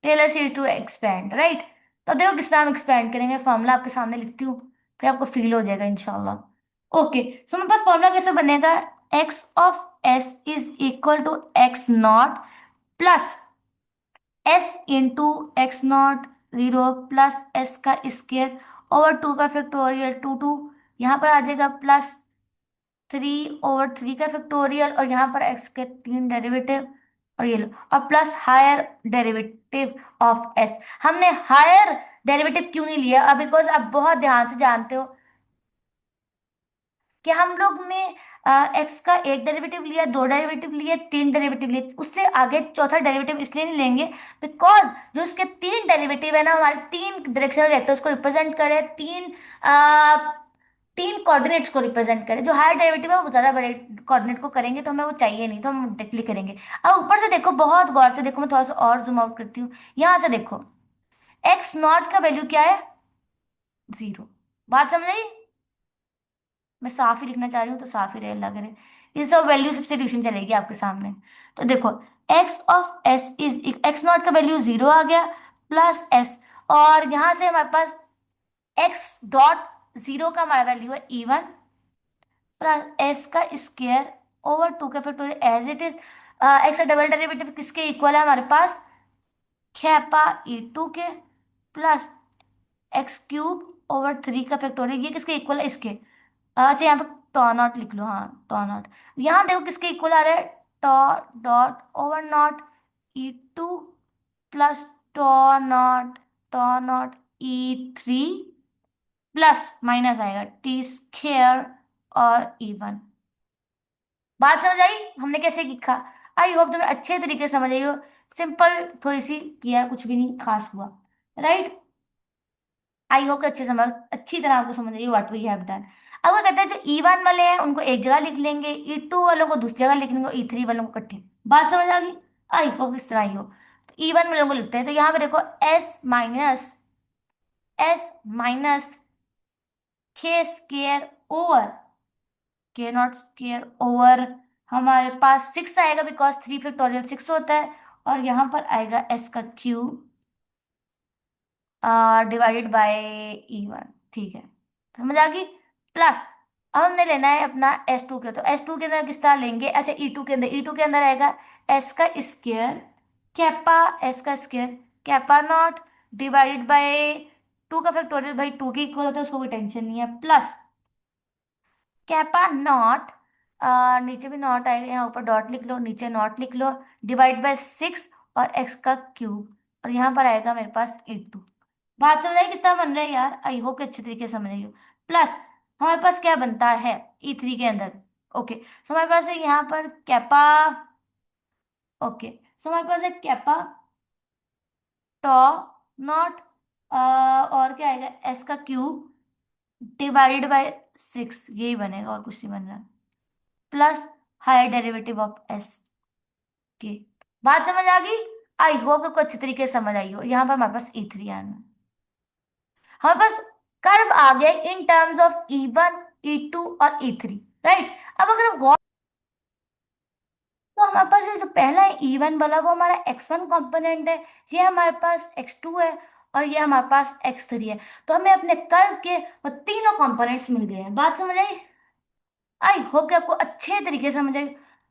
Taylor series to expand, right. तो देखो किस तरह हम एक्सपेंड करेंगे, फॉर्मूला आपके सामने लिखती हूँ, फिर आपको फील हो जाएगा इंशाल्लाह। ओके, सो मेरे पास फॉर्मूला कैसे बनेगा, x of S is equal to x naught plus s into x naught zero plus s का स्केयर ओवर टू का फैक्टोरियल टू यहाँ पर आ जाएगा प्लस 3/3 का फैक्टोरियल, और यहाँ पर एक्स के 3 डेरिवेटिव, और ये लो, और plus higher derivative of s. हमने हायर डेरिवेटिव क्यों नहीं लिया, अब बिकॉज आप बहुत ध्यान से जानते हो कि हम लोग ने एक्स का एक डेरिवेटिव लिया, दो डेरिवेटिव लिए, तीन डेरिवेटिव लिए, उससे आगे चौथा डेरिवेटिव इसलिए नहीं लेंगे बिकॉज जो इसके तीन डेरिवेटिव है ना, हमारे तीन डायरेक्शनल वेक्टर्स को रिप्रेजेंट करे, तीन कोऑर्डिनेट्स को रिप्रेजेंट करे। जो हायर डेरिवेटिव है वो ज्यादा बड़े कोऑर्डिनेट को करेंगे, तो हमें वो चाहिए नहीं, तो हम डायरेक्टली करेंगे। अब ऊपर से देखो, बहुत गौर से देखो, मैं थोड़ा सा और जूम आउट करती हूँ। यहां से देखो, एक्स नॉट का वैल्यू क्या है, जीरो। बात समझ आई? मैं साफ ही लिखना चाह रही हूँ तो साफ ही रहे, लग रहे ये सब वैल्यू सब्स्टिट्यूशन चलेगी आपके सामने। तो देखो, x of S is, x not का वैल्यू जीरो आ गया प्लस एस, और यहां से हमारे पास एक्स डॉट जीरो का हमारा वैल्यू है E1 प्लस एस का स्केयर ओवर टू का factorial as it is. X का डबल डेरिवेटिव किसके इक्वल है हमारे पास, खेपा E2 के प्लस एक्स क्यूब ओवर 3 का फैक्टोरियल, ये किसके इक्वल है, इसके। अच्छा यहाँ पे टॉ नॉट लिख लो, हाँ टॉ नॉट। यहाँ देखो किसके इक्वल आ रहा है, tau dot over not E2 plus tau not E3 plus minus आएगा टी स्क्वेयर और E1। बात समझ आई हमने कैसे लिखा? आई होप तुम्हें अच्छे तरीके से समझ आई हो। सिंपल थोड़ी सी किया, कुछ भी नहीं खास हुआ, राइट। आई होप कि अच्छी तरह आपको समझ आई व्हाट वी हैव डन। अब वो कहते हैं जो E1 वाले हैं उनको एक जगह लिख लेंगे, E2 वालों को दूसरी जगह लिख लेंगे, E3 वालों को इकट्ठे। बात समझ आ गई? आई होप इस तरह ही हो। तो E1 वालों को लिखते हैं, तो यहाँ पे देखो एस माइनस के स्केयर ओवर के नॉट स्केयर ओवर, हमारे पास 6 आएगा बिकॉज 3 फैक्टोरियल 6 होता है, और यहाँ पर आएगा एस का क्यूब डिवाइडेड बाय E1। ठीक है, समझ आ गई। प्लस अब हमने लेना है अपना S2 के, तो S2 के अंदर किस तरह लेंगे, अच्छा E2 के अंदर आएगा एस का स्केयर कैपा, एस का square kappa not divided by two का फैक्टोरियल, भाई टू के इक्वल होता है उसको कोई टेंशन नहीं है, प्लस कैपा नॉट, नीचे भी नॉट आएगा, यहाँ ऊपर डॉट लिख लो, नीचे नॉट लिख लो, डिवाइड बाय 6 और एक्स का क्यूब, और यहाँ पर आएगा मेरे पास E2। बात समझ आई किस तरह बन रहा है यार, आई होप कि अच्छे तरीके से समझ रही हो। प्लस हमारे पास क्या बनता है E3 के अंदर, ओके, सो हमारे पास है यहाँ पर कैपा, ओके, सो हमारे पास है कैपा टॉ नॉट, और क्या आएगा एस का क्यूब डिवाइडेड बाय 6, यही बनेगा और कुछ नहीं बन रहा, plus higher derivative of s के। बात समझ आ गई? आई होप आपको अच्छी तरीके से समझ आई हो। यहाँ पर हमारे पास E3 आना, हमारे पास कर्व आ गया इन टर्म्स ऑफ E1 E2 और E3, राइट। अब अगर हम गौर, तो हमारे पास ये जो पहला है E1 वाला, वो हमारा x1 कंपोनेंट है, ये हमारे पास x2 है, और ये हमारे पास x3 है। तो हमें अपने कर्व के वो तीनों कंपोनेंट्स मिल गए हैं। बात समझ आई? आई होप कि आपको अच्छे तरीके से समझ आई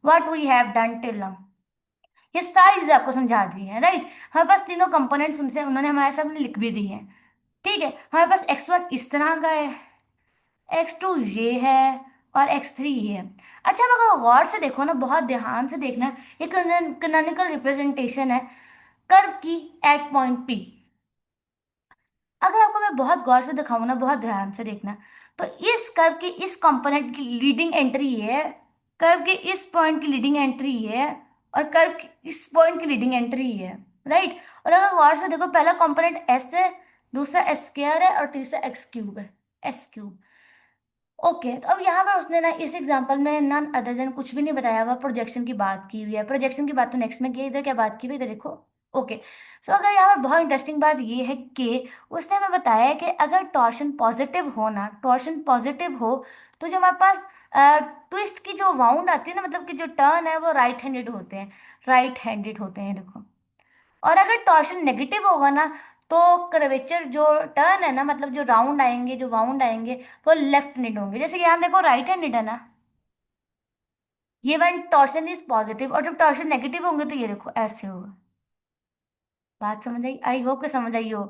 what we have done till now. ये सारी चीजें आपको समझा दी है, राइट। हमारे पास तीनों कंपोनेंट्स उनसे उन्होंने हमारे सामने लिख भी दी हैं। ठीक है, हमारे पास x1 इस तरह का है, x2 ये है, और x3 ये है। अच्छा, अब अगर गौर से देखो ना, बहुत ध्यान से देखना, ये कैनोनिकल रिप्रेजेंटेशन है कर्व की एट पॉइंट P। अगर आपको मैं बहुत गौर से दिखाऊं ना, बहुत ध्यान से देखना, तो इस कर्व की इस कंपोनेंट की लीडिंग एंट्री ये है, कर्व के इस पॉइंट की लीडिंग एंट्री ये है, और कर्व की इस पॉइंट की लीडिंग एंट्री ये है, राइट। और अगर गौर से देखो, पहला कंपोनेंट s है, दूसरा s स्क्वायर है, और तीसरा x क्यूब है, s क्यूब। ओके, तो अब यहाँ पर उसने ना इस एग्जांपल में नन अदर देन कुछ भी नहीं बताया हुआ, प्रोजेक्शन की बात की हुई है। प्रोजेक्शन की बात तो नेक्स्ट में की है, इधर क्या बात की हुई है, इधर देखो। ओके, सो अगर यहाँ पर बहुत इंटरेस्टिंग बात ये है कि उसने हमें बताया है कि अगर टॉर्शन पॉजिटिव हो ना, टॉर्शन पॉजिटिव हो, तो जो हमारे पास ट्विस्ट की जो वाउंड आती है ना, मतलब कि जो टर्न है वो राइट हैंडेड होते हैं, राइट हैंडेड होते हैं, देखो। और अगर टॉर्शन नेगेटिव होगा ना, तो कर्वेचर जो टर्न है ना, मतलब जो राउंड आएंगे, जो वाउंड आएंगे, वो लेफ्ट हैंडेड होंगे। जैसे यहाँ देखो राइट हैंडेड है ना, ये वन टॉर्शन इज पॉजिटिव, और जब टॉर्शन नेगेटिव होंगे तो ये देखो ऐसे होगा। बात समझ आई? आई होप कि समझ आई हो।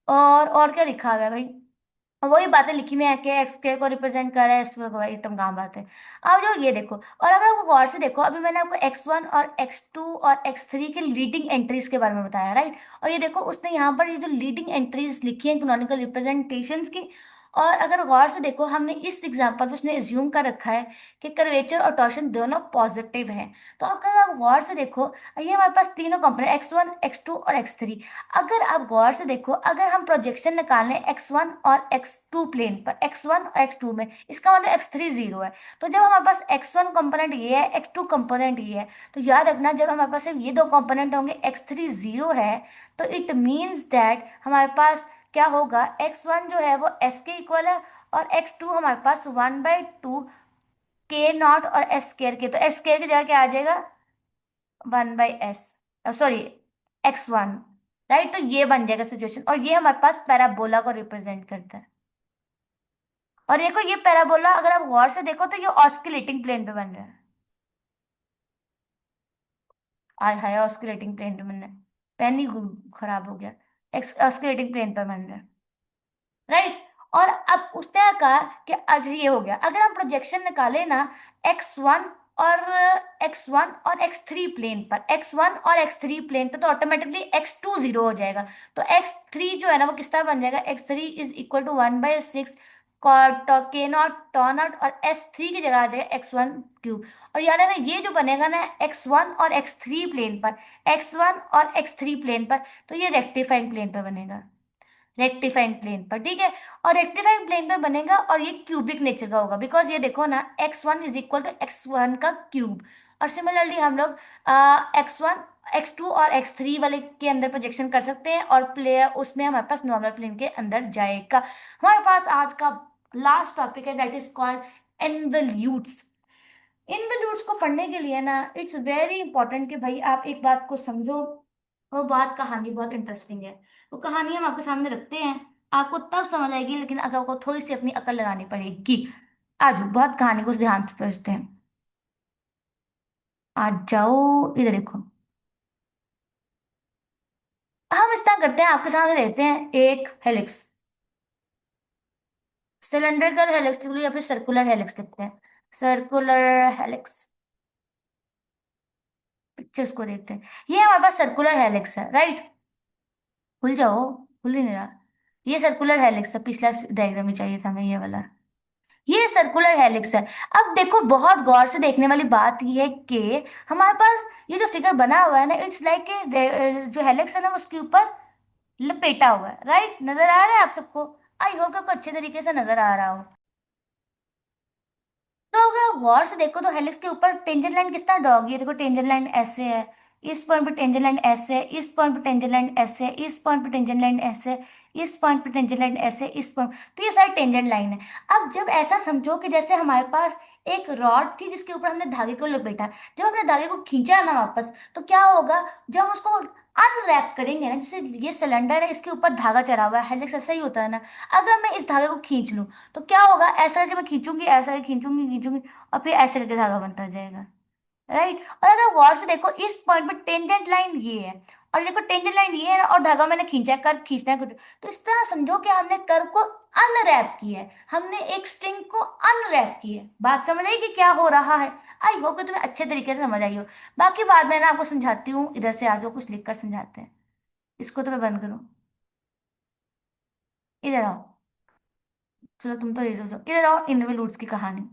और क्या लिखा हुआ है भाई? और वही बातें लिखी में है कि एक्स के को रिप्रेजेंट कर रहा है, एस को एकदम काम बात है। अब जो ये देखो, और अगर आपको गौर से देखो, अभी मैंने आपको x1 और x2 और x3 के लीडिंग एंट्रीज के बारे में बताया, राइट? और ये देखो उसने यहाँ पर ये जो लीडिंग एंट्रीज लिखी है कैनोनिकल रिप्रेजेंटेशंस की, और अगर गौर से देखो, हमने इस एग्जांपल में उसने एज्यूम कर रखा है कि कर्वेचर और टॉर्शन दोनों पॉजिटिव हैं। तो अगर आप गौर से देखो, ये हमारे पास तीनों कंपोनेंट x1 x2 और x3। अगर आप गौर से देखो, अगर हम प्रोजेक्शन निकालें x1 और x2 प्लेन पर, x1 और x2 में, इसका मतलब x3 जीरो है। तो जब हमारे पास x1 कंपोनेंट ये है, x2 कंपोनेंट ये है, तो याद रखना जब हमारे पास सिर्फ ये दो कंपोनेंट होंगे, x3 जीरो है, तो इट मीन्स दैट हमारे पास क्या होगा, x1 जो है वो s के इक्वल है, और x2 हमारे पास 1/2 k नॉट और s स्केयर के, तो s स्केयर की जगह क्या आ जाएगा, 1/s, सॉरी x1, राइट? तो ये बन जाएगा सिचुएशन, और ये हमारे पास पैराबोला को रिप्रेजेंट करता है। और देखो ये पैराबोला अगर आप गौर से देखो तो ये ऑस्किलेटिंग प्लेन पे बन रहा है। आय हाय, ऑस्किलेटिंग प्लेन पे बन रहा है, पेन ही खराब हो गया। ऑस्किलेटिंग प्लेन पे बन रहा है, राइट? और अब उसने कहा कि आज ये हो गया, अगर हम प्रोजेक्शन निकाले ना x1 और x3 प्लेन पर, x1 और x3 प्लेन पर, तो ऑटोमेटिकली x2 जीरो हो जाएगा। तो x3 जो है ना वो किस तरह बन जाएगा, x3 इज इक्वल टू 1/6 के नॉट टॉ नॉट, और s3 की जगह आ जाएगा x1 क्यूब। और याद है ना, ये जो बनेगा ना x1 और x3 प्लेन पर, x1 और x3 प्लेन पर, तो ये रेक्टिफाइंग प्लेन पर बनेगा, रेक्टिफाइंग प्लेन पर, ठीक है? और रेक्टिफाइंग प्लेन पर बनेगा, और ये क्यूबिक नेचर का होगा, बिकॉज ये देखो ना x1 is equal to x1 का क्यूब। और सिमिलरली हम लोग x1 x2 और x3 वाले के अंदर प्रोजेक्शन कर सकते हैं, और प्ले उसमें हमारे पास नॉर्मल प्लेन के अंदर जाएगा। हमारे पास आज का लास्ट टॉपिक है, दैट इज कॉल्ड इनवल्यूट्स। इनवल्यूट्स को पढ़ने के लिए ना, इट्स वेरी इंपॉर्टेंट कि भाई आप एक बात को समझो। वो बात, कहानी बहुत इंटरेस्टिंग है। वो कहानी हम आपके सामने रखते हैं, आपको तब समझ आएगी, लेकिन अगर आपको थोड़ी सी अपनी अकल लगानी पड़ेगी। आज बहुत कहानी को ध्यान से समझते हैं। आज जाओ, इधर देखो। हम इस तरह करते हैं, आपके सामने देते हैं एक हेलिक्स, सिलेंड्रिकल हेलिक्स लिख लो या फिर सर्कुलर हेलिक्स लिखते हैं, सर्कुलर हेलिक्स। पिक्चर्स को देखते हैं, ये हमारे पास सर्कुलर हेलिक्स है, राइट? भूल जाओ, भूल ही नहीं रहा। ये सर्कुलर हेलिक्स है, पिछला डायग्राम ही चाहिए था हमें, ये वाला। ये सर्कुलर हेलिक्स है। अब देखो, बहुत गौर से देखने वाली बात ये है कि हमारे पास ये जो फिगर बना हुआ है ना, इट्स लाइक जो हेलिक्स है ना उसके ऊपर लपेटा हुआ है, राइट? नजर आ रहा है आप सबको? आई होप आपको अच्छे तरीके से नजर आ रहा हो। तो अगर आप गौर से देखो तो हेलिक्स के ऊपर टेंजेंट लाइन किस तरह ड्रॉ होगी, देखो टेंजेंट लाइन ऐसे है, इस पॉइंट पे टेंजेंट लाइन ऐसे है, इस पॉइंट पे टेंजेंट लाइन ऐसे है, इस पॉइंट पे टेंजेंट लाइन ऐसे है, इस पॉइंट पे टेंजेंट लाइन ऐसे, इस पॉइंट, तो ये सारी टेंजेंट लाइन है। अब जब ऐसा समझो कि जैसे हमारे पास एक रॉड थी जिसके ऊपर हमने धागे को लपेटा, जब हमने धागे को खींचा ना वापस, तो क्या होगा, जब उसको अनरैप करेंगे ना, जैसे ये सिलेंडर है, इसके ऊपर धागा चढ़ा हुआ है, हेलिक्स ऐसा ही होता है ना। अगर मैं इस धागे को खींच लूं, तो क्या होगा, ऐसा करके मैं खींचूंगी, ऐसा करके खींचूंगी खींचूंगी, और फिर ऐसे करके धागा बनता जाएगा, राइट? और अगर गौर से देखो, इस पॉइंट पे टेंजेंट लाइन ये है, और देखो टेंजेंट लाइन ये है ना, और धागा मैंने खींचा है, कर्व खींचना है कुछ, तो इस तरह समझो कि हमने कर्व को अनरैप किया है, हमने एक स्ट्रिंग को अनरैप की है। बात समझ आई कि क्या हो रहा है? आई होप कि तुम्हें अच्छे तरीके से समझ आई हो। बाकी बात मैं ना आपको समझाती हूँ, इधर से आ जाओ, कुछ लिख कर समझाते हैं। इसको तो मैं बंद करूँ, इधर आओ। चलो तुम तो रेज हो जाओ, इधर आओ, इनवलूट्स की कहानी।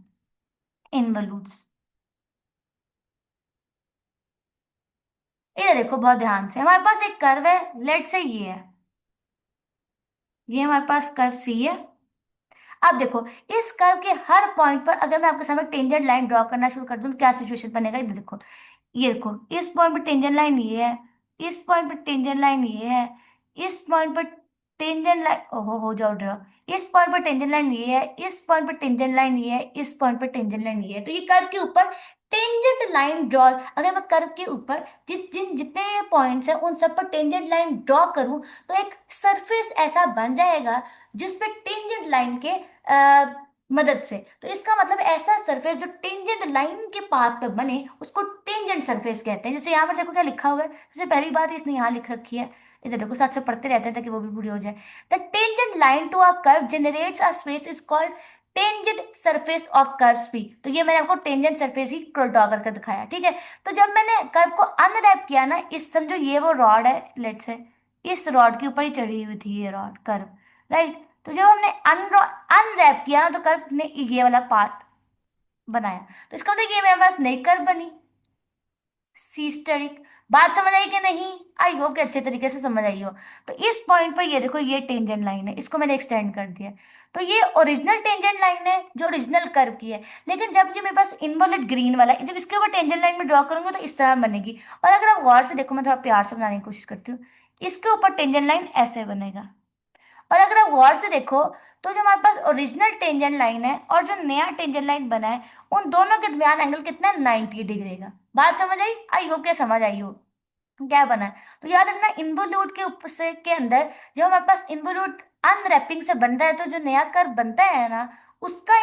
इनवलूट्स, इधर देखो बहुत ध्यान से, हमारे पास एक कर्व है, लेट से ये है, ये हमारे पास कर्व सी है। अब देखो, इस कर्व के हर पॉइंट पर अगर मैं आपके सामने टेंजेंट लाइन ड्रॉ करना शुरू कर दूं तो क्या सिचुएशन बनेगा, ये देखो। ये देखो, इस पॉइंट पर टेंजेंट लाइन ये है, इस पॉइंट पर टेंजेंट लाइन ये है, इस पॉइंट पर टेंजेंट लाइन, ओहो हो जाओ ड्रॉ, इस पॉइंट पर टेंजेंट लाइन ये है, इस पॉइंट पर टेंजेंट लाइन ये है, इस पॉइंट पर टेंजेंट लाइन ये है, तो ये कर्व के ऊपर टेंजेंट लाइन ड्रॉ, अगर मैं कर्व के ऊपर जितने पॉइंट्स हैं उन सब पर टेंजेंट लाइन ड्रॉ करूं, तो एक सरफेस ऐसा बन जाएगा जिसपे टेंजेंट लाइन के मदद से, तो इसका मतलब ऐसा सरफेस जो टेंजेंट लाइन के पाथ पर बने उसको टेंजेंट सरफेस कहते हैं। जैसे यहाँ पर देखो क्या लिखा हुआ है, जैसे पहली बात इसने यहाँ लिख रखी है, इधर देखो साथ से पढ़ते रहते हैं ताकि वो भी पूरी हो जाए। The tangent line to a curve generates a space is called tangent surface of curves भी। तो ये मैंने आपको टेंजेंट सरफेस ही ड्रॉ करके दिखाया, ठीक है। तो जब मैंने कर्व को अनरैप किया ना, इस समझो ये वो रॉड है, लेट्स से इस रॉड के ऊपर ही चढ़ी हुई थी ये रॉड कर्व, राइट। तो जब हमने अनरैप किया ना, तो कर्व ने ये वाला पाथ बनाया, तो इसका मतलब ये मेरे पास नई कर्व बनी, सिस्टेरिक। बात समझ आई कि नहीं? आई होप कि अच्छे तरीके से समझ आई हो। तो इस पॉइंट पर ये देखो, ये टेंजेंट लाइन है, इसको मैंने एक्सटेंड कर दिया। तो ये ओरिजिनल टेंजेंट लाइन है जो ओरिजिनल कर्व की है। लेकिन जब ये मेरे पास इनवॉल्यूट ग्रीन वाला है, जब इसके ऊपर टेंजेंट लाइन में ड्रॉ करूंगी तो इस तरह बनेगी। और अगर आप गौर से देखो, मैं थोड़ा प्यार से बनाने की कोशिश करती हूँ, इसके ऊपर टेंजेंट लाइन ऐसे बनेगा। और अगर आप गौर से देखो, तो जो हमारे पास ओरिजिनल टेंजेंट लाइन है और जो नया टेंजेंट लाइन बना है, उन दोनों के दरमियान एंगल कितना है, 90 डिग्री का। बात समझ आई? आई होप क्या समझ आई हो क्या बना है। तो याद रखना, इन्वोल्यूट के ऊपर से के अंदर जब हमारे पास इन्वोल्यूट अनरैपिंग से बनता है, तो जो नया कर्व बनता है ना, उसका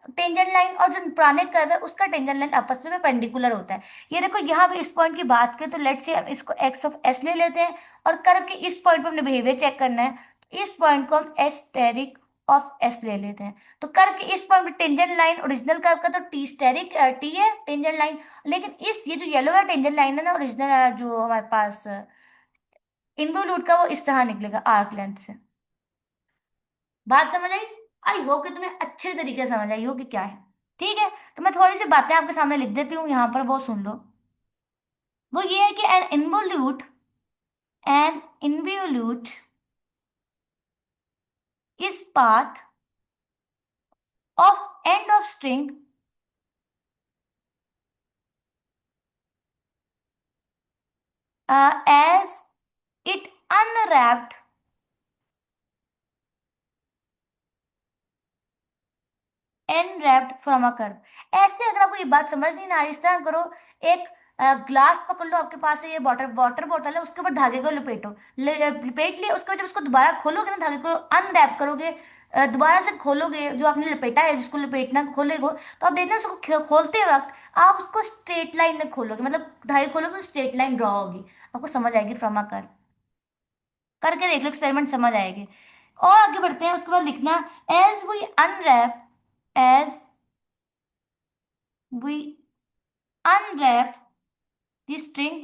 टेंजेंट लाइन और जो पुराने कर्व है उसका टेंजेंट लाइन आपस में पेंडिकुलर होता है। ये देखो यहाँ पे इस पॉइंट की बात करें, तो लेट्स से हम इसको एक्स ऑफ एस ले लेते हैं, और कर्व के इस पॉइंट पे हमने बिहेवियर चेक करना है, तो इस पॉइंट को हम एस्टेरिक ऑफ एस ले लेते हैं। तो कर्व के इस पॉइंट पे टेंजेंट लाइन ओरिजिनल कर्व का तो टी स्टेरिक टी है टेंजेंट लाइन, लेकिन इस ये जो येलो वाला टेंजेंट लाइन है ना ओरिजिनल, जो हमारे पास इन्वोल्यूट का, वो इस तरह निकलेगा आर्क लेंथ से। बात समझ आई? आई होप कि तुम्हें अच्छे तरीके से समझ आई हो कि क्या है, ठीक है। तो मैं थोड़ी सी बातें आपके सामने लिख देती हूँ यहाँ पर, वो सुन लो। वो ये है कि an involute is path of end of string as it unwrapped enwrapped from a curve. ऐसे अगर आपको ये बात समझ नहीं ना आ रही, इस तरह करो, एक ग्लास पकड़ लो, आपके पास है ये वाटर वाटर बॉटल है, उसके ऊपर धागे को लपेटो, लपेट लिया, उसके बाद जब उसको दोबारा खोलोगे ना, धागे को अनरैप करोगे, दोबारा से खोलोगे, जो आपने लपेटा है जिसको लपेटना खोलेगो, तो आप देखना उसको खोलते वक्त आप उसको स्ट्रेट लाइन में खोलोगे, मतलब धागे खोलोगे तो स्ट्रेट लाइन ड्रॉ होगी, आपको समझ आएगी फ्रॉम अ कर्व। करके देख लो, एक्सपेरिमेंट समझ आएगी। और आगे बढ़ते हैं, उसके बाद लिखना, as we unwrap as we unwrap the string,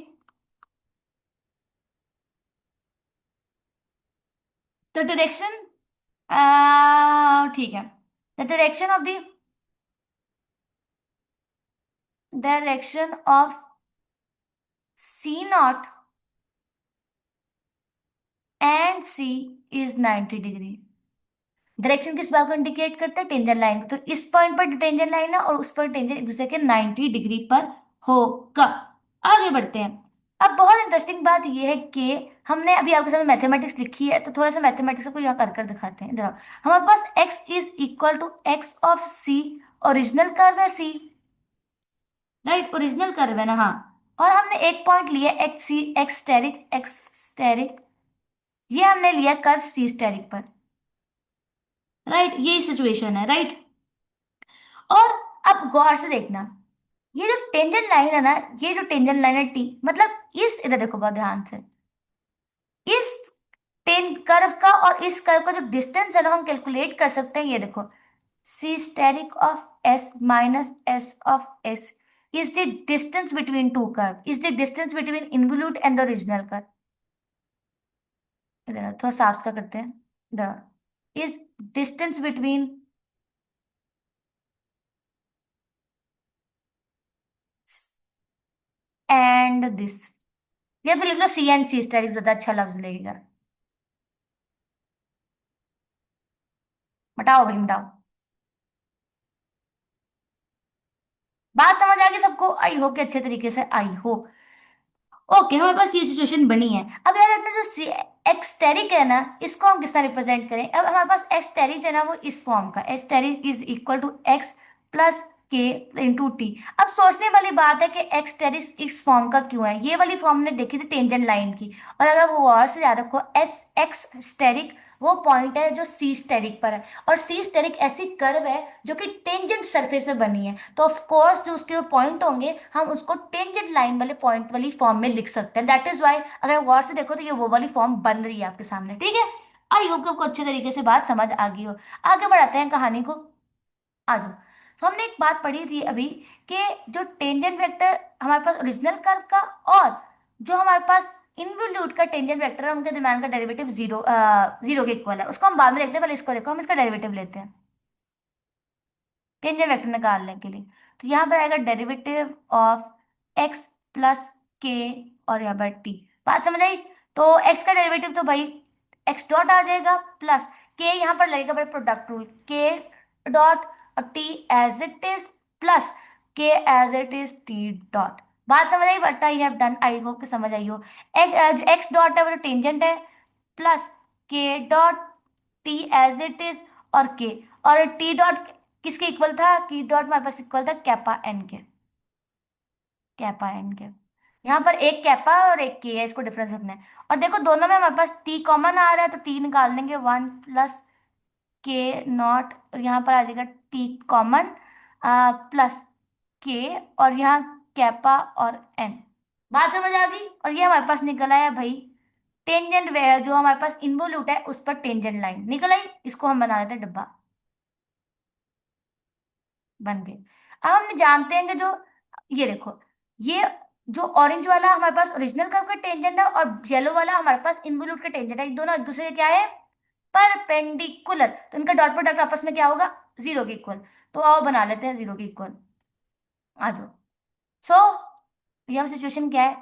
the direction, ठीक है, the direction of C naught and C is 90 degree. Direction किस बात को इंडिकेट करता है, टेंजेंट लाइन को। तो इस पॉइंट पर टेंजेंट लाइन है और उस पर टेंजेंट एक दूसरे के 90 डिग्री पर होगा। आगे बढ़ते हैं। अब बहुत इंटरेस्टिंग बात यह है कि हमने अभी आपके सामने मैथमेटिक्स लिखी है, तो थोड़ा सा मैथमेटिक्स को यहाँ कर कर दिखाते हैं। इधर हमारे पास x is equal to x of c, original curve है सी, राइट, ओरिजिनल कर्व है ना, हाँ। और हमने एक पॉइंट लिया एक्स सी, एक्स स्टेरिक, ये हमने लिया कर्व सी स्टेरिक पर, राइट, ये सिचुएशन है, राइट। और अब गौर से देखना, ये जो टेंजेंट लाइन है ना, ये जो टेंजेंट लाइन है टी, मतलब इस, इधर देखो बहुत ध्यान से, इस टेन कर्व का और इस कर्व का जो डिस्टेंस है ना, हम कैलकुलेट कर सकते हैं। ये देखो, C steric of S minus S of S is the distance between two curve, is the distance between involute and the original curve. इधर थोड़ा साफ सा करते हैं, the is distance between and this, ये भी लिख लो, सी एंड सी स्टेरिक ज्यादा अच्छा लफ्ज लगेगा। बताओ भाई बताओ, बात समझ आ गई सबको? आई होप कि अच्छे तरीके से आई हो। ओके, हमारे पास ये सिचुएशन बनी है। अब यार अपना जो एक्सटेरिक है ना, इसको हम किस तरह रिप्रेजेंट करें। अब हमारे पास एक्सटेरिक है ना, वो इस फॉर्म का, x steric is equal to x plus K into T. अब सोचने वाली बात है कि एक्स टेरिस इस फॉर्म का क्यों है। ये वाली फॉर्म ने देखी थी टेंजेंट लाइन की। और अगर वो और से याद रखो, एस एक्स स्टेरिक वो पॉइंट है जो सी स्टेरिक पर है, और सी स्टेरिक ऐसी कर्व है जो कि टेंजेंट सरफेस से बनी है। तो ऑफ कोर्स जो उसके पॉइंट होंगे हम उसको टेंजेंट लाइन वाले पॉइंट वाली फॉर्म में लिख सकते हैं। दैट इज वाई अगर गौर से देखो तो ये वो वाली फॉर्म बन रही है आपके सामने। ठीक है, आई होप कि आपको अच्छे तरीके से बात समझ आ गई हो। आगे बढ़ाते हैं कहानी को, आ जाओ। तो हमने एक बात पढ़ी थी अभी कि जो टेंजेंट वेक्टर हमारे पास ओरिजिनल कर्व का और जो हमारे पास इनवोल्यूट का टेंजेंट वेक्टर है उनके दरम्यान का डेरिवेटिव जीरो जीरो के इक्वल है। उसको हम बाद में देखते हैं, पहले इसको देखो, हम इसका डेरिवेटिव लेते हैं टेंजेंट वेक्टर निकालने के लिए। तो यहाँ पर आएगा डेरिवेटिव ऑफ एक्स प्लस के और यहाँ पर टी। बात समझ आई? तो एक्स का डेरिवेटिव तो भाई एक्स डॉट आ जाएगा प्लस के, यहाँ पर लगेगा भाई प्रोडक्ट रूल, के डॉट और T as it is plus K as it is T dot. बात समझ आई? But I have done, I hope कि समझ आई हो। एक्स डॉट है वो टेंजेंट है, plus k dot t as it is और के, और टी डॉट किसके इक्वल था? की डॉट हमारे पास इक्वल था कैपा एन के, कैपा एन के। यहाँ पर एक कैपा और एक के है, इसको डिफरेंस रखना है। और देखो दोनों में हमारे पास टी कॉमन आ रहा है तो टी निकाल देंगे, वन प्लस के नॉट, और यहाँ पर आ जाएगा टी कॉमन प्लस के, और यहाँ कैपा और एन। बात समझ आ गई? और ये हमारे पास निकल आया भाई टेंजेंट वे, जो हमारे पास इन्वोल्यूट है उस पर टेंजेंट लाइन निकल आई। इसको हम बना देते हैं डब्बा, बन गए। अब हम जानते हैं कि जो ये देखो, ये जो ऑरेंज वाला हमारे पास ओरिजिनल कर्व का टेंजेंट है और येलो वाला हमारे पास इन्वोल्यूट का टेंजेंट है, ये दोनों एक दूसरे के क्या है? परपेंडिकुलर। तो इनका डॉट प्रोडक्ट आपस में क्या होगा? जीरो के इक्वल। तो आओ बना लेते हैं जीरो के इक्वल, आ जाओ। सो ये सिचुएशन क्या है?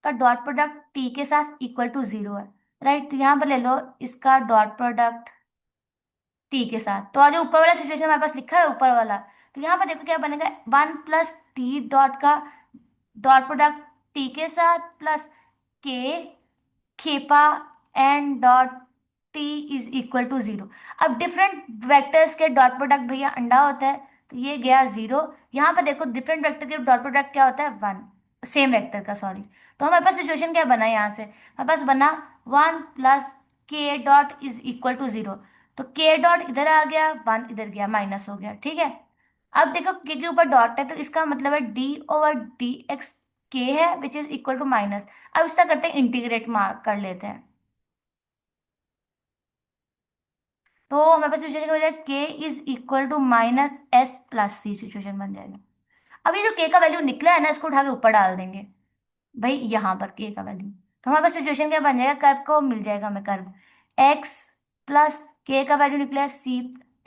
का डॉट प्रोडक्ट टी के साथ इक्वल टू जीरो है, राइट? तो यहाँ पर ले लो इसका डॉट प्रोडक्ट टी के साथ। तो आज ऊपर वाला सिचुएशन हमारे पास लिखा है ऊपर वाला, तो यहाँ पर देखो क्या बनेगा, वन प्लस टी डॉट का डॉट प्रोडक्ट टी के साथ प्लस के खेपा N dot T is equal to zero. अब डिफरेंट वेक्टर्स के डॉट प्रोडक्ट भैया अंडा होता है, तो ये गया जीरो। यहाँ पर देखो डिफरेंट वेक्टर के डॉट प्रोडक्ट क्या होता है? वन, सेम वेक्टर का, सॉरी। तो हमारे पास सिचुएशन क्या बना यहाँ से? हमारे पास बना one plus k dot is equal to zero. तो के डॉट इधर आ गया, वन इधर गया, माइनस हो गया। ठीक है, अब देखो के ऊपर डॉट है तो इसका मतलब है डी ओवर डी एक्स के है which is equal to minus. अब इसका करते हैं इंटीग्रेट, मार्क कर लेते हैं। तो हमारे पास सिचुएशन का बजाय k is equal to minus s plus c situation बन जाएगा। अब ये जो के का वैल्यू निकला है ना, इसको उठा के ऊपर डाल देंगे भाई यहाँ पर के का वैल्यू। तो हमारे पास सिचुएशन क्या बन जाएगा? कर्व को मिल जाएगा हमें कर्व एक्स प्लस के का वैल्यू निकला है सी,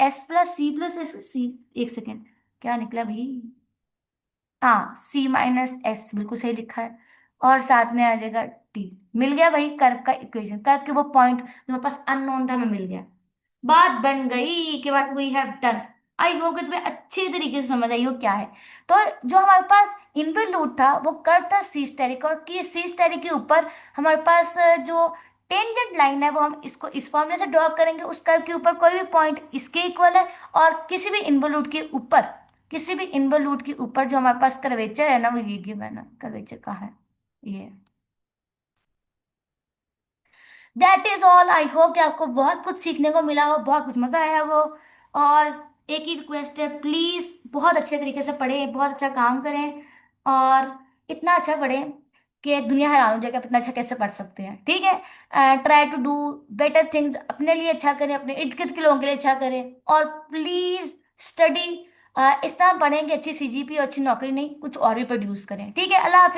एस प्लस एस सी। एक सेकेंड, क्या निकला भाई? हाँ, सी माइनस एस, बिल्कुल सही लिखा है। और साथ में आ जाएगा टी। मिल गया भाई कर्व का इक्वेशन, कर्व के वो पॉइंट जो हमारे पास अननोन था हमें मिल गया। बात बन गई कि what we have done. I hope कि तुम्हें अच्छे तरीके से समझ आई हो क्या है। तो जो हमारे पास इनवोल्यूट था वो कर्व था सी स्टेरिक, और कि सी स्टेरिक के ऊपर हमारे पास जो टेंजेंट लाइन है वो हम इसको इस फॉर्मूले से ड्रॉ करेंगे। उस कर्व के ऊपर कोई भी पॉइंट इसके इक्वल है, और किसी भी इनवोल्यूट के ऊपर, किसी भी इनवोल्यूट के ऊपर जो हमारे पास कर्वेचर है ना वो ये गिवन है ना। कर्वेचर कहाँ है? ये। That is all. I hope कि आपको बहुत कुछ सीखने को मिला हो, बहुत कुछ मजा आया वो। और एक ही रिक्वेस्ट है, प्लीज बहुत अच्छे तरीके से पढ़ें, बहुत अच्छा काम करें, और इतना अच्छा पढ़ें कि दुनिया हैरान हो जाएगा आप इतना अच्छा कैसे पढ़ सकते हैं। ठीक है, try to do better things, अपने लिए अच्छा करें, अपने इर्द गिर्द के लोगों के लिए अच्छा करें। और प्लीज स्टडी इस तरह पढ़ें कि अच्छी सीजीपी और अच्छी नौकरी नहीं, कुछ और भी प्रोड्यूस करें। ठीक है, अल्लाह हाफिज।